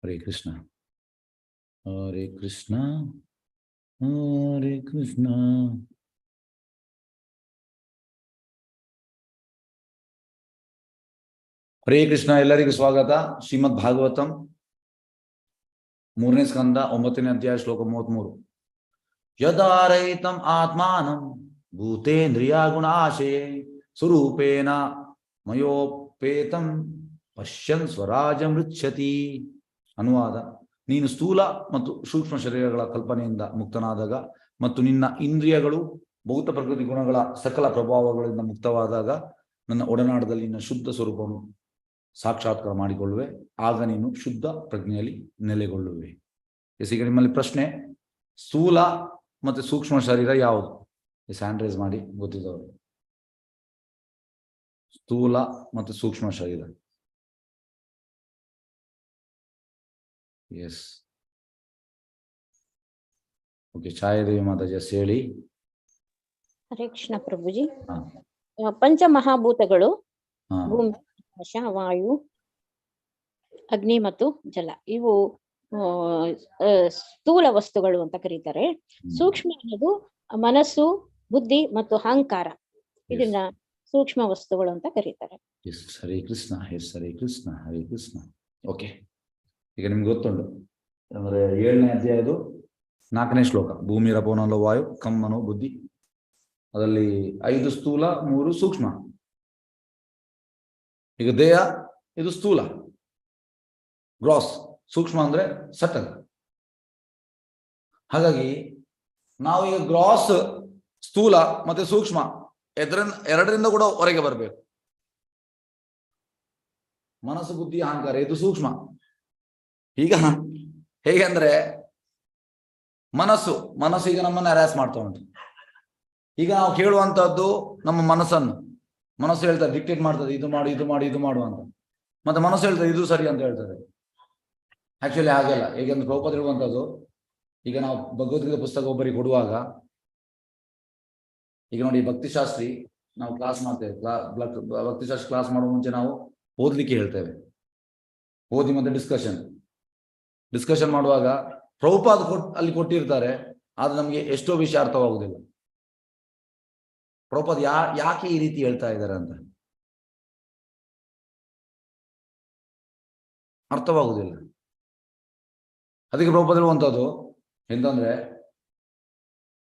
हरे कृष्ण हरे कृष्ण हरे कृष्ण. ಹರೇ ಕೃಷ್ಣ. ಎಲ್ಲರಿಗೂ ಸ್ವಾಗತ. ಶ್ರೀಮದ್ ಭಾಗವತಂ 3ನೇ ಸ್ಕಂದ 9ನೇ ಅಧ್ಯಾಯ ಶ್ಲೋಕ 33. ಯದಾರಯಿತಂ ಆತ್ಮಾನಂ ಭೂತೇಂದ್ರಿಯ ಗುಣಾಶಯೇ ಸ್ವರೂಪೇಣ ಮಯೋಪೇತಂ ಪಶ್ಯನ್ ಸ್ವರಾಜ ಮೃಚ್ಛತಿ. ಅನುವಾದ: ನೀನು ಸ್ಥೂಲ ಮತ್ತು ಸೂಕ್ಷ್ಮ ಶರೀರಗಳ ಕಲ್ಪನೆಯಿಂದ ಮುಕ್ತನಾದಾಗ ಮತ್ತು ನಿನ್ನ ಇಂದ್ರಿಯಗಳು ಭೌತ ಪ್ರಕೃತಿ ಗುಣಗಳ ಸಕಲ ಪ್ರಭಾವಗಳಿಂದ ಮುಕ್ತವಾದಾಗ ನನ್ನ ಒಡನಾಡದಲ್ಲಿ ನಿನ್ನ ಶುದ್ಧ ಸ್ವರೂಪವನ್ನು ಸಾಕ್ಷಾತ್ಕಾರ ಮಾಡಿಕೊಳ್ಳುವೆ. ಆಗ ನೀನು ಶುದ್ಧ ಪ್ರಜ್ಞೆಯಲ್ಲಿ ನೆಲೆಗೊಳ್ಳುವೆ. ಈಗ ನಿಮ್ಮಲ್ಲಿ ಪ್ರಶ್ನೆ, ಸ್ಥೂಲ ಮತ್ತು ಸೂಕ್ಷ್ಮ ಶರೀರ ಯಾವುದು? ಹ್ಯಾಂಡ್ ರೈಸ್ ಮಾಡಿ ಗೊತ್ತಿದ್ದವರು. ಸ್ಥೂಲ ಮತ್ತು ಸೂಕ್ಷ್ಮ ಶರೀರ. S, okay. ಛಾಯಾದೇವಿ ಮಾತಾಜಿ ಹೇಳಿ. ಹರೇ ಕೃಷ್ಣ ಪ್ರಭುಜಿ. ಪಂಚಮಹಾಭೂತಗಳು ಭೂಮಿ, ಆಕಾಶ, ವಾಯು, ಅಗ್ನಿ ಮತ್ತು ಜಲ, ಇವು ಸ್ಥೂಲ ವಸ್ತುಗಳು ಅಂತ ಕರೀತಾರೆ. ಸೂಕ್ಷ್ಮ ಅನ್ನೋದು ಮನಸ್ಸು, ಬುದ್ಧಿ ಮತ್ತು ಅಹಂಕಾರ, ಇದನ್ನ ಸೂಕ್ಷ್ಮ ವಸ್ತುಗಳು ಅಂತ ಕರೀತಾರೆ. ಹರೇ ಕೃಷ್ಣ. ಹರೇ ಕೃಷ್ಣ. ಹರೇ ಕೃಷ್ಣ. ಓಕೆ, ಈಗ ನಿಮ್ಗೆ ಗೊತ್ತುಂಟು ಅಂದ್ರೆ 7ನೇ ಅಧ್ಯಾಯದು 4ನೇ ಶ್ಲೋಕ. ಭೂಮಿ ರಪೋನಲ್ಲ ವಾಯು ಕಂ ಮನೋ ಬುದ್ಧಿ. ಅದರಲ್ಲಿ 5 ಸ್ಥೂಲ, 3 ಸೂಕ್ಷ್ಮ. ಈಗ ದೇಹ ಇದು ಸ್ಥೂಲ, ಗ್ರಾಸ್. ಸೂಕ್ಷ್ಮ ಅಂದ್ರೆ ಸಟಲ್. ಹಾಗಾಗಿ ನಾವು ಈಗ ಗ್ರಾಸ್, ಸ್ಥೂಲ ಮತ್ತೆ ಸೂಕ್ಷ್ಮ ಎರಡರಿಂದ ಕೂಡ ಹೊರಗೆ ಬರಬೇಕು. ಮನಸ್ಸು, ಬುದ್ಧಿ, ಅಹಂಕಾರ ಇದು ಸೂಕ್ಷ್ಮ. ಈಗ ಹೇಗೆ ಅಂದ್ರೆ ಮನಸ್ಸು ಈಗ ನಮ್ಮನ್ನು ಹ್ಯಾರಾಸ್ ಮಾಡ್ತಾ ಉಂಟು. ಈಗ ನಾವು ಕೇಳುವಂತಹದ್ದು ನಮ್ಮ ಮನಸ್ಸು ಹೇಳ್ತದೆ, ಡಿಕ್ಟೇಟ್ ಮಾಡ್ತದೆ, ಇದು ಮಾಡು ಇದು ಮಾಡು ಇದು ಮಾಡು ಅಂತ. ಮತ್ತೆ ಮನಸ್ಸು ಹೇಳ್ತದೆ ಇದು ಸರಿ ಅಂತ ಹೇಳ್ತದೆ. ಆಕ್ಚುಲಿ ಹಾಗೆಲ್ಲ. ಹೇಗೆಂದ್ರೆ ಪ್ರಭುಪಾದರು ಹೇಳುವಂಥದ್ದು, ಈಗ ನಾವು ಭಗವದ್ಗೀತೆ ಪುಸ್ತಕ ಒಬ್ಬರಿಗೆ ಕೊಡುವಾಗ, ಈಗ ನೋಡಿ ಭಕ್ತಿಶಾಸ್ತ್ರಿ ನಾವು ಕ್ಲಾಸ್ ಮಾಡ್ತೇವೆ. ಭಕ್ತಿಶಾಸ್ತ್ರ ಕ್ಲಾಸ್ ಮಾಡುವ ಮುಂಚೆ ನಾವು ಓದ್ಲಿಕ್ಕೆ ಹೇಳ್ತೇವೆ. ಓದಿ ಮತ್ತೆ ಡಿಸ್ಕಷನ್ ಮಾಡುವಾಗ ಪ್ರಭುಪಾದ ಅಲ್ಲಿ ಕೊಟ್ಟಿರ್ತಾರೆ, ಆದ್ರೆ ನಮಗೆ ಎಷ್ಟೋ ವಿಷಯ ಅರ್ಥವಾಗುದಿಲ್ಲ. ಪ್ರಭುಪಾದ ಯಾಕೆ ಈ ರೀತಿ ಹೇಳ್ತಾ ಇದ್ದಾರೆ ಅಂತ ಅರ್ಥವಾಗುದಿಲ್ಲ. ಅದಕ್ಕೆ ಪ್ರಭುಪಾದ ಹೇಳುವಂಥದ್ದು ಎಂತಂದ್ರೆ,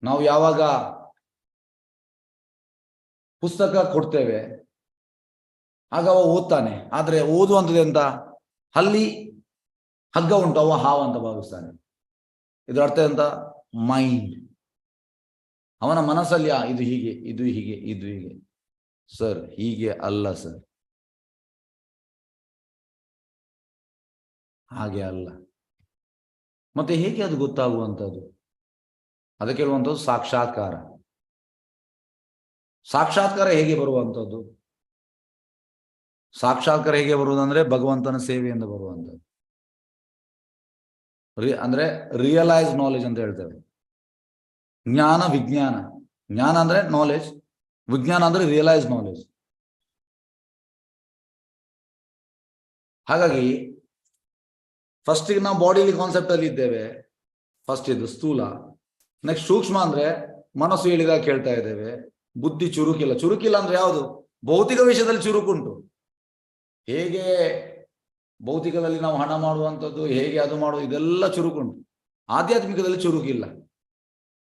ನಾವು ಯಾವಾಗ ಪುಸ್ತಕ ಕೊಡ್ತೇವೆ ಆಗ ಅವ ಓದ್ತಾನೆ, ಆದ್ರೆ ಓದುವಂಥದ್ದು ಎಂತ, ಅಲ್ಲಿ ಹಗ್ಗ ಉಂಟು, ಅವ ಹಾವು ಅಂತ ಭಾವಿಸ್ತಾನೆ. ಇದ್ರ ಅರ್ಥ ಎಂತ? ಮೈಂಡ್. ಅವನ ಮನಸ್ಸಲ್ಲಿ ಇದು ಹೀಗೆ, ಇದು ಹೀಗೆ, ಇದು ಹೀಗೆ. ಸರ್, ಹೀಗೆ ಅಲ್ಲ ಸರ್, ಹಾಗೆ ಅಲ್ಲ. ಮತ್ತೆ ಹೇಗೆ ಅದು ಗೊತ್ತಾಗುವಂಥದ್ದು? ಅದಕ್ಕೆ ಹೇಳುವಂಥದ್ದು ಸಾಕ್ಷಾತ್ಕಾರ. ಸಾಕ್ಷಾತ್ಕಾರ ಹೇಗೆ ಬರುವಂಥದ್ದು? ಸಾಕ್ಷಾತ್ಕಾರ ಹೇಗೆ ಬರುವುದಂದ್ರೆ ಭಗವಂತನ ಸೇವೆಯಿಂದ ಬರುವಂಥದ್ದು. ಅಂದ್ರೆ ರಿಯಲೈಸ್ ನಾಲೆಜ್ ಅಂತ ಹೇಳ್ತೇವೆ. ಜ್ಞಾನ, ವಿಜ್ಞಾನ. ಜ್ಞಾನ ಅಂದ್ರೆ ನಾಲೆಜ್, ವಿಜ್ಞಾನ ಅಂದ್ರೆ ರಿಯಲೈಸ್ ನಾಲೆಜ್. ಹಾಗಾಗಿ ಫಸ್ಟ್ ನಾವು ಬಾಡಿಲಿ ಕಾನ್ಸೆಪ್ಟ್ ಅಲ್ಲಿ ಇದ್ದೇವೆ. ಫಸ್ಟ್ ಇದು ಸ್ಥೂಲ. ನೆಕ್ಸ್ಟ್ ಸೂಕ್ಷ್ಮ ಅಂದ್ರೆ ಮನಸ್ಸು ಹೇಳಿದಾಗ ಕೇಳ್ತಾ ಇದ್ದೇವೆ. ಬುದ್ಧಿ ಚುರುಕಿಲ್ಲ ಅಂದ್ರೆ ಯಾವುದು? ಭೌತಿಕ ವಿಷಯದಲ್ಲಿ ಚುರುಕುಂಟು. ಹೇಗೆ ಭೌತಿಕದಲ್ಲಿ ನಾವು ಹಣ ಮಾಡುವಂಥದ್ದು, ಹೇಗೆ ಅದು ಮಾಡುವುದು, ಇದೆಲ್ಲ ಚುರುಕುಂಟು. ಆಧ್ಯಾತ್ಮಿಕದಲ್ಲಿ ಚುರುಕಿಲ್ಲ.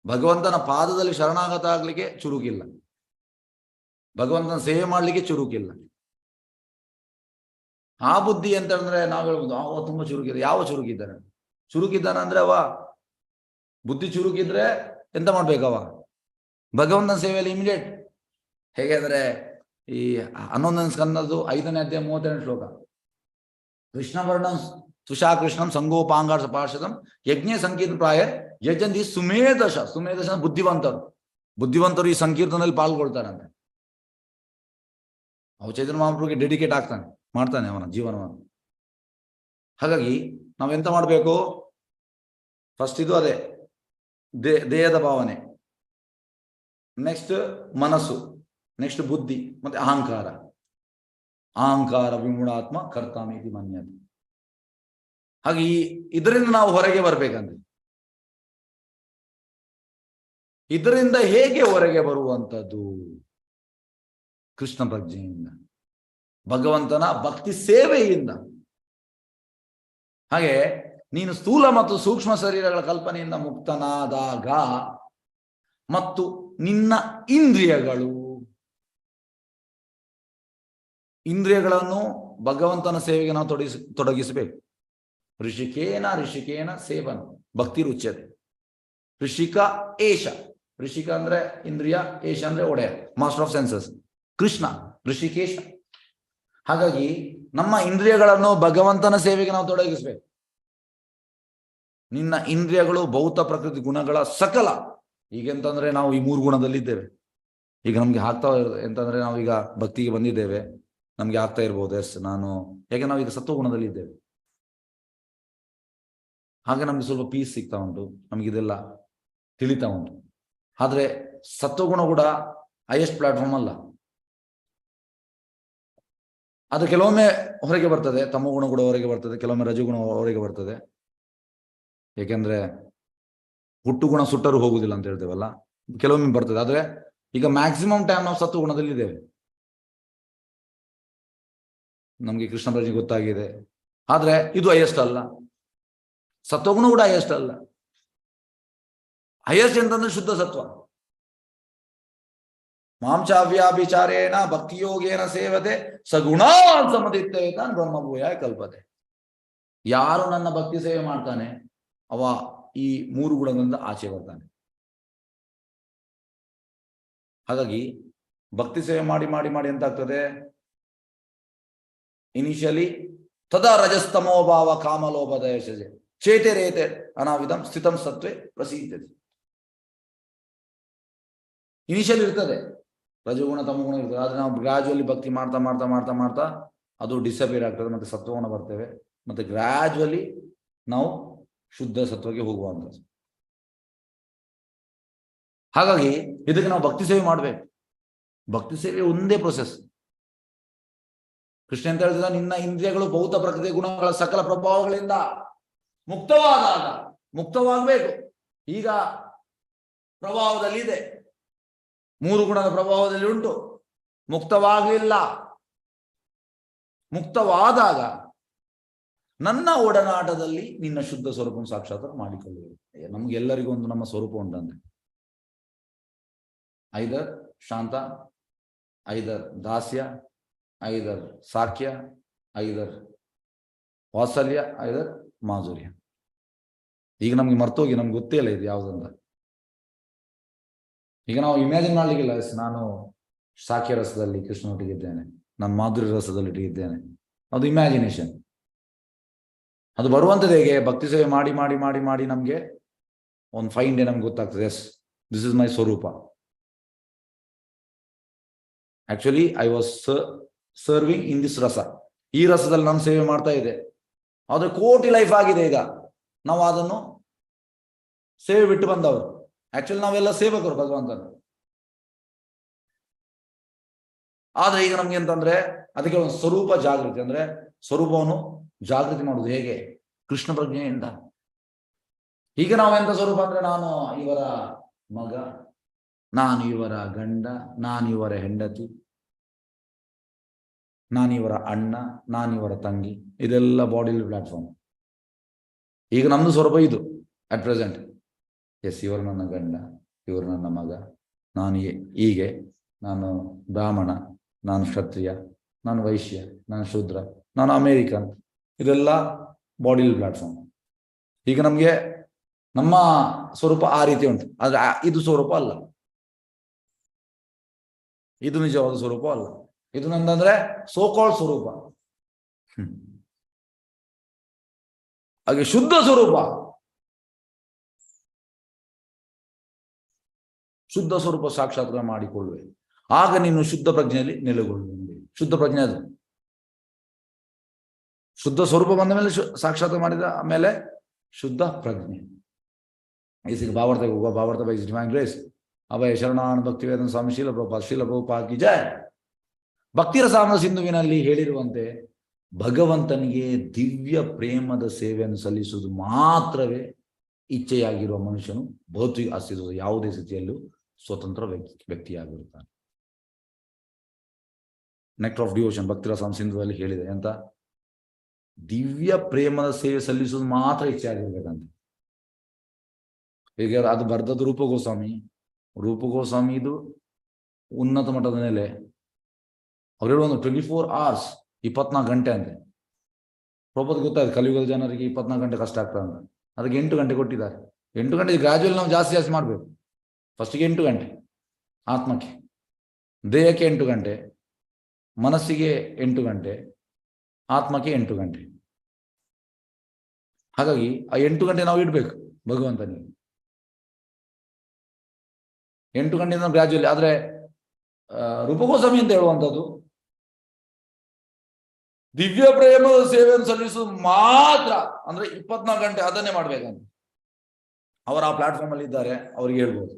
ಭಗವಂತನ ಪಾದದಲ್ಲಿ ಶರಣಾಗತ ಆಗ್ಲಿಕ್ಕೆ ಚುರುಕಿಲ್ಲ. ಭಗವಂತನ ಸೇವೆ ಮಾಡ್ಲಿಕ್ಕೆ ಚುರುಕಿಲ್ಲ. ಆ ಬುದ್ಧಿ ಅಂತ ಅಂದ್ರೆ ನಾವು ಹೇಳ್ಬೋದು, ಅವ ತುಂಬಾ ಚುರುಕಿದೆ. ಯಾವ ಚುರುಕಿದ್ದಾನೆ ಅಂದ್ರೆ ಅವ ಬುದ್ಧಿ ಚುರುಕಿದ್ರೆ ಎಂತ ಮಾಡ್ಬೇಕವ? ಭಗವಂತನ ಸೇವೆಯಲ್ಲಿ ಇಮಿಡಿಯೇಟ್. ಹೇಗೆ ಅಂದ್ರೆ ಈ 11ನೇ ಸ್ಕಂದದ್ದು 5ನೇ ಅಧ್ಯಾಯ 32ನೇ ಶ್ಲೋಕ. ಕೃಷ್ಣವರ್ಣಂ ತುಷಾ ಕೃಷ್ಣಂ ಸಂಗೋಪಾಂಗಾರ ಪಾರ್ಷದಂ ಯಜ್ಞ ಸಂಕೀರ್ಣ ಪ್ರಾಯ ಯಜಂತಿ ಸುಮೇಧಶ ಬುದ್ಧಿವಂತರು ಈ ಸಂಕೀರ್ತನಲ್ಲಿ ಪಾಲ್ಗೊಳ್ತಾರಂತೆ. ಅವ ಚೈತನ್ಯ ಮಹಾಪ್ರಭುಗೆ ಡೆಡಿಕೇಟ್ ಮಾಡ್ತಾನೆ ಅವನ ಜೀವನವನ್ನು. ಹಾಗಾಗಿ ನಾವೆಂತ ಮಾಡಬೇಕು? ಫಸ್ಟ್ ಇದು ಅದೇ ದೇಹದ ಭಾವನೆ, ನೆಕ್ಸ್ಟ್ ಮನಸ್ಸು, ನೆಕ್ಸ್ಟ್ ಬುದ್ಧಿ, ಮತ್ತೆ ಅಹಂಕಾರ ವಿಮೂಢಾತ್ಮ ಕರ್ತಾಮೇತಿ ಮನ್ಯತೆ. ಹಾಗೆ ಇದರಿಂದ ನಾವು ಹೊರಗೆ ಬರ್ಬೇಕಂದ್ರೆ, ಇದರಿಂದ ಹೇಗೆ ಹೊರಗೆ ಬರುವಂಥದ್ದು? ಕೃಷ್ಣ ಪ್ರಜ್ಞೆಯಿಂದ, ಭಗವಂತನ ಭಕ್ತಿ ಸೇವೆಯಿಂದ. ಹಾಗೆ ನೀನು ಸ್ಥೂಲ ಮತ್ತು ಸೂಕ್ಷ್ಮ ಶರೀರಗಳ ಕಲ್ಪನೆಯಿಂದ ಮುಕ್ತನಾದಾಗ ಮತ್ತು ನಿನ್ನ ಇಂದ್ರಿಯಗಳನ್ನು ಭಗವಂತನ ಸೇವೆಗೆ ನಾವು ತೊಡಗಿಸಬೇಕು. ಋಷಿಕೇನ ಸೇವನ ಭಕ್ತಿ ರುಚ್ಯತೆ. ಋಷಿಕ ಏಷ, ಋಷಿಕ ಅಂದ್ರೆ ಇಂದ್ರಿಯ, ಏಷ ಅಂದ್ರೆ ಒಡೆಯ, master of senses, Krishna Hrishikesha. ಹಾಗಾಗಿ ನಮ್ಮ ಇಂದ್ರಿಯಗಳನ್ನು ಭಗವಂತನ ಸೇವೆಗೆ ನಾವು ತೊಡಗಿಸ್ಬೇಕು. ನಿನ್ನ ಇಂದ್ರಿಯಗಳು ಭೌತ ಪ್ರಕೃತಿ ಗುಣಗಳ ಸಕಲ, ಈಗೆಂತಂದ್ರೆ ನಾವು ಈ 3 ಗುಣದಲ್ಲಿದ್ದೇವೆ. ಈಗ ನಮ್ಗೆ ಆಗ್ತಾ ಎಂತಂದ್ರೆ ನಾವೀಗ ಭಕ್ತಿಗೆ ಬಂದಿದ್ದೇವೆ, ನಮ್ಗೆ ಆಗ್ತಾ ಇರ್ಬೋದು. ಎಸ್, ಯಾಕೆ ನಾವೀಗ ಸತ್ವಗುಣದಲ್ಲಿ ಇದ್ದೇವೆ. ಹಾಗೆ ನಮ್ಗೆ ಸ್ವಲ್ಪ ಪೀಸ್ ಸಿಗ್ತಾ ಉಂಟು, ನಮಗಿದೆಲ್ಲ ತಿಳಿತಾ ಉಂಟು. ಆದ್ರೆ ಸತ್ವಗುಣ ಕೂಡ ಹೈಯೆಸ್ಟ್ ಪ್ಲಾಟ್ಫಾರ್ಮ್ ಅಲ್ಲ. ಅದು ಕೆಲವೊಮ್ಮೆ ಹೊರಗೆ ಬರ್ತದೆ, ತಮಗುಣ ಕೂಡ ಹೊರಗೆ ಬರ್ತದೆ, ಕೆಲವೊಮ್ಮೆ ರಜಗುಣ ಹೊರಗೆ ಬರ್ತದೆ. ಏಕೆಂದ್ರೆ ಹುಟ್ಟುಗುಣ ಸುಟ್ಟರು ಹೋಗುದಿಲ್ಲ ಅಂತ ಹೇಳ್ತೇವಲ್ಲ, ಕೆಲವೊಮ್ಮೆ ಬರ್ತದೆ. ಆದ್ರೆ ಈಗ ಮ್ಯಾಕ್ಸಿಮಮ್ ಟೈಮ್ ನಾವು ಸತ್ವಗುಣದಲ್ಲಿ ಇದ್ದೇವೆ. ನಮ್ಗೆ ಕೃಷ್ಣ ಪ್ರಜ್ಞೆ ಗೊತ್ತಾಗಿದೆ. ಆದ್ರೆ ಇದು ಹೈಯೆಸ್ಟ್ ಅಲ್ಲ, ಸತ್ವಗುಣ ಕೂಡ ಹೈಯೆಸ್ಟ್ ಅಲ್ಲ. ಹೈಯೆಸ್ಟ್ ಎಂತಂದ್ರೆ ಶುದ್ಧ ಸತ್ವ. ಮಾಂಚಾವ್ಯಾಭಿಚಾರೇಣ ಭಕ್ತಿಯೋಗೇನ ಸೇವತೆ ಸಗುಣಾನ್ ಸಮದಿತ್ತೇತಾನ್ ಬ್ರಹ್ಮಭೂಯ ಕಲ್ಪತೆ. ಯಾರು ನನ್ನ ಭಕ್ತಿ ಸೇವೆ ಮಾಡ್ತಾನೆ ಅವ ಈ 3 ಗುಣಗಳಿಂದ ಆಚೆ ಬರ್ತಾನೆ. ಹಾಗಾಗಿ ಭಕ್ತಿ ಸೇವೆ ಮಾಡಿ ಮಾಡಿ ಮಾಡಿ ಎಂತಾಗ್ತದೆ, ಇನಿಷಿಯಲಿ ತದಾ ರಜಸ್ತಮೋಭಾವ ಕಾಮಲೋಭದಯಸೆ ಚೇತರೇತೆ ಅನಾವಿಧಂ ಸ್ಥಿತಂ ಸತ್ವೇ ಪ್ರಸೀದತೆ. ಇನಿಷಿಯಲ್ ಇರ್ತದೆ ರಜಗುಣ ತಮಗುಣ ಇರ್ತದೆ. ಆದ್ರೆ ನಾವು ಗ್ರಾಜುವಲಿ ಭಕ್ತಿ ಮಾಡ್ತಾ ಮಾಡ್ತಾ ಮಾಡ್ತಾ ಮಾಡ್ತಾ ಅದು ಡಿಸಪಿಯರ್ ಆಗ್ತದೆ, ಮತ್ತೆ ಸತ್ವಗುಣ ಬರ್ತೇವೆ, ಮತ್ತೆ ಗ್ರಾಜುವಲಿ ನಾವು ಶುದ್ಧ ಸತ್ವಕ್ಕೆ ಹೋಗುವಂಥದ್ದು. ಹಾಗಾಗಿ ಇದಕ್ಕೆ ನಾವು ಭಕ್ತಿ ಸೇವೆ ಮಾಡ್ಬೇಕು. ಭಕ್ತಿ ಸೇವೆ ಒಂದೇ ಪ್ರೊಸೆಸ್. ಕೃಷ್ಣ ಅಂತ ಹೇಳಿದ, ನಿನ್ನ ಇಂದ್ರಿಯಗಳು ಭೌತ ಪ್ರಕೃತಿ ಗುಣಗಳ ಸಕಲ ಪ್ರಭಾವಗಳಿಂದ ಮುಕ್ತವಾಗಬೇಕು. ಈಗ ಪ್ರಭಾವದಲ್ಲಿ ಇದೆ, 3 ಗುಣದ ಪ್ರಭಾವದಲ್ಲಿ ಉಂಟು, ಮುಕ್ತವಾಗಲಿಲ್ಲ. ಮುಕ್ತವಾದಾಗ ನನ್ನ ಒಡನಾಟದಲ್ಲಿ ನಿನ್ನ ಶುದ್ಧ ಸ್ವರೂಪ ಸಾಕ್ಷಾತ್ಕಾರ ಮಾಡಿಕೊಳ್ಳುವುದು. ನಮ್ಗೆಲ್ಲರಿಗೂ ಒಂದು ನಮ್ಮ ಸ್ವರೂಪ ಉಂಟಂತೆ. ಐದರ್ ಶಾಂತ, ಐದರ್ ದಾಸ್ಯ, ಐದರ್ ಸಾಕ್ಯ, ಐದರ್ ವಾತ್ಸಲ್ಯ, ಐದರ್ ಮಾಧುರ್ಯ. ಈಗ ನಮ್ಗೆ ಮರ್ತೋಗಿ ನಮ್ಗೆ ಗೊತ್ತೇ ಇಲ್ಲ ಇದು ಯಾವುದಂತ. ಈಗ ನಾವು ಇಮ್ಯಾಜಿನ್ ಮಾಡ್ಲಿಕ್ಕಿಲ್ಲ, ನಾನು ಸಾಕ್ಯ ರಸದಲ್ಲಿ ಕೃಷ್ಣನೊಟ್ಟಿಗಿದ್ದೇನೆ, ನಾನು ಮಾಧುರ್ಯ ರಸದಲ್ಲಿ ಇದ್ದೇನೆ. ಅದು ಇಮ್ಯಾಜಿನೇಷನ್. ಅದು ಬರುವಂಥದ್ದು ಹೇಗೆ? ಭಕ್ತಿ ಸೇವೆ ಮಾಡಿ ಮಾಡಿ ಮಾಡಿ ಮಾಡಿ ನಮ್ಗೆ ಒಂದು ಫೈನ್ ಡೇ ನಮ್ಗೆ ಗೊತ್ತಾಗ್ತದೆ, ಎಸ್ ದಿಸ್ ಇಸ್ ಮೈ ಸ್ವರೂಪ. Actually I was serving in this ರಸ. ಈ ರಸದಲ್ಲಿ ನಾನು ಸೇವೆ ಮಾಡ್ತಾ ಇದೆ. ಆದ್ರೆ ಕೋಟಿ ಲೈಫ್ ಆಗಿದೆ. ಈಗ ನಾವು ಅದನ್ನು ಸೇವೆ ಬಿಟ್ಟು ಬಂದವರು. ಆಕ್ಚುಲಿ ನಾವೆಲ್ಲ ಸೇವಕರು ಭಗವಂತನ. ಆದ್ರೆ ಈಗ ನಮ್ಗೆ ಅಂತಂದ್ರೆ ಅದಕ್ಕೆ ಒಂದು ಸ್ವರೂಪ ಜಾಗೃತಿ, ಅಂದ್ರೆ ಸ್ವರೂಪವನ್ನು ಜಾಗೃತಿ ಮಾಡುವುದು ಹೇಗೆ? ಕೃಷ್ಣ ಪ್ರಜ್ಞೆಯಿಂದ. ಈಗ ನಾವು ಎಂತ ಸ್ವರೂಪ ಅಂದ್ರೆ, ನಾನು ಇವರ ಮಗ, ನಾನು ಇವರ ಗಂಡ, ನಾನು ಇವರ ಹೆಂಡತಿ, ನಾನಿವರ ಅಣ್ಣ, ನಾನಿವರ ತಂಗಿ. ಇದೆಲ್ಲ ಬಾಡಿಲಿ ಪ್ಲಾಟ್ಫಾರ್ಮ್. ಈಗ ನಮ್ದು ಸ್ವರೂಪ ಇದು ಅಟ್ ಪ್ರೆಸೆಂಟ್. ಎಸ್, ಇವರು ನನ್ನ ಗಂಡ, ಇವರು ನನ್ನ ಮಗ, ನಾನು ಹೀಗೆ, ನಾನು ಬ್ರಾಹ್ಮಣ, ನಾನು ಕ್ಷತ್ರಿಯ, ನಾನು ವೈಶ್ಯ, ನಾನು ಶೂದ್ರ, ನಾನು ಅಮೇರಿಕನ್. ಇದೆಲ್ಲ ಬಾಡಿಲಿ ಪ್ಲಾಟ್ಫಾರ್ಮ್. ಈಗ ನಮ್ಗೆ ನಮ್ಮ ಸ್ವರೂಪ ಆ ರೀತಿ ಉಂಟು. ಆದ್ರೆ ಇದು ಸ್ವರೂಪ ಅಲ್ಲ, ಇದು ನಿಜವಾದ ಸ್ವರೂಪ ಅಲ್ಲ. ಇದು ನಂದಂದ್ರೆ ಸೋಕಾಳ್ ಸ್ವರೂಪ. ಹಾಗೆ ಶುದ್ಧ ಸ್ವರೂಪ, ಶುದ್ಧ ಸ್ವರೂಪ ಸಾಕ್ಷಾತ್ಕಾರ ಮಾಡಿಕೊಳ್ಳುವೆ. ಆಗ ನೀನು ಶುದ್ಧ ಪ್ರಜ್ಞೆಯಲ್ಲಿ ನೆಲೆಗೊಳ್ಳುವೆ. ಶುದ್ಧ ಪ್ರಜ್ಞೆ ಅದು. ಶುದ್ಧ ಸ್ವರೂಪ ಬಂದ ಮೇಲೆ ಸಾಕ್ಷಾತ್ಕಾರ ಮಾಡಿದ ಮೇಲೆ ಶುದ್ಧ ಪ್ರಜ್ಞೆ. ಈಸಿಗೆ ಭಾವಾರ್ಥಕ್ಕೆ ಹೋಗುವ. ಭಾವಾರ್ಥ ಬೈ ಡಿವೈನ್ ಗ್ರೇಸ್ ಅಭಯ ಶರಣಾನ್ ಭಕ್ತಿ ವೇದನ ಸ್ವಾಮಿ ಶೀಲ ಪ್ರಭುಪಾದ ಕಿ ಜಯ. ಭಕ್ತಿರಸಾಮೃತ ಸಿಂಧುವಿನಲ್ಲಿ ಹೇಳಿರುವಂತೆ ಭಗವಂತನಿಗೆ ದಿವ್ಯ ಪ್ರೇಮದ ಸೇವೆಯನ್ನು ಸಲ್ಲಿಸುವುದು ಮಾತ್ರವೇ ಇಚ್ಛೆಯಾಗಿರುವ ಮನುಷ್ಯನು ಭೌತಿಕ ಅಸ್ತಿತ್ವದ ಯಾವುದೇ ಸ್ಥಿತಿಯಲ್ಲೂ ಸ್ವತಂತ್ರ ವ್ಯಕ್ತಿಯಾಗಿರುತ್ತಾನೆ. ನೆಕ್ಟರ್ ಆಫ್ ಡಿವೋಷನ್ ಭಕ್ತಿರಸ ಸಿಂಧುದಲ್ಲಿ ಹೇಳಿದೆ ಅಂತ, ದಿವ್ಯ ಪ್ರೇಮದ ಸೇವೆ ಸಲ್ಲಿಸುವುದು ಮಾತ್ರ ಇಚ್ಛೆ ಆಗಿರ್ಬೇಕಂತ. ಈಗ ಅದು ಬರ್ದದ್ದು ರೂಪಗೋಸ್ವಾಮಿ ಇದು ಉನ್ನತ ಮಟ್ಟದ ಮೇಲೆ. ಅವ್ರು ಹೇಳುವ 24 hours 24 ಗಂಟೆ ಅಂತೆ. ಪ್ರಭುಪಾದಕ್ಕೆ ಗೊತ್ತಾಯ್ತು ಕಲಿಯುಗದ ಜನರಿಗೆ 24 ಗಂಟೆ ಕಷ್ಟ ಆಗ್ತದೆ ಅಂತ, ಅದಕ್ಕೆ 8 ಗಂಟೆ ಕೊಟ್ಟಿದ್ದಾರೆ. 8 ಗಂಟೆ ಗ್ರಾಜುವಲ್ ನಾವು ಜಾಸ್ತಿ ಮಾಡಬೇಕು. ಫಸ್ಟಿಗೆ 8 ಗಂಟೆ ಆತ್ಮಕ್ಕೆ, ದೇಹಕ್ಕೆ 8 ಗಂಟೆ, ಮನಸ್ಸಿಗೆ 8 ಗಂಟೆ, ಆತ್ಮಕ್ಕೆ 8 ಗಂಟೆ. ಹಾಗಾಗಿ ಆ 8 ಗಂಟೆ ನಾವು ಇಡ್ಬೇಕು ಭಗವಂತನಿಗೆ. 8 ಗಂಟೆಯಿಂದ ಗ್ರಾಜುವಲಿ. ಆದ್ರೆ ರೂಪಗೋಸ್ವಾಮಿ ಅಂತ ಹೇಳುವಂಥದ್ದು ದಿವ್ಯ ಪ್ರೇಮದ ಸೇವೆಯನ್ನು ಸಲ್ಲಿಸುವುದು ಮಾತ್ರ, ಅಂದ್ರೆ 24 ಗಂಟೆ ಅದನ್ನೇ ಮಾಡ್ಬೇಕಂತ. ಅವರು ಆ ಪ್ಲಾಟ್ಫಾರ್ಮ್ ಅಲ್ಲಿ ಇದ್ದಾರೆ, ಅವ್ರಿಗೆ ಹೇಳ್ಬೋದು.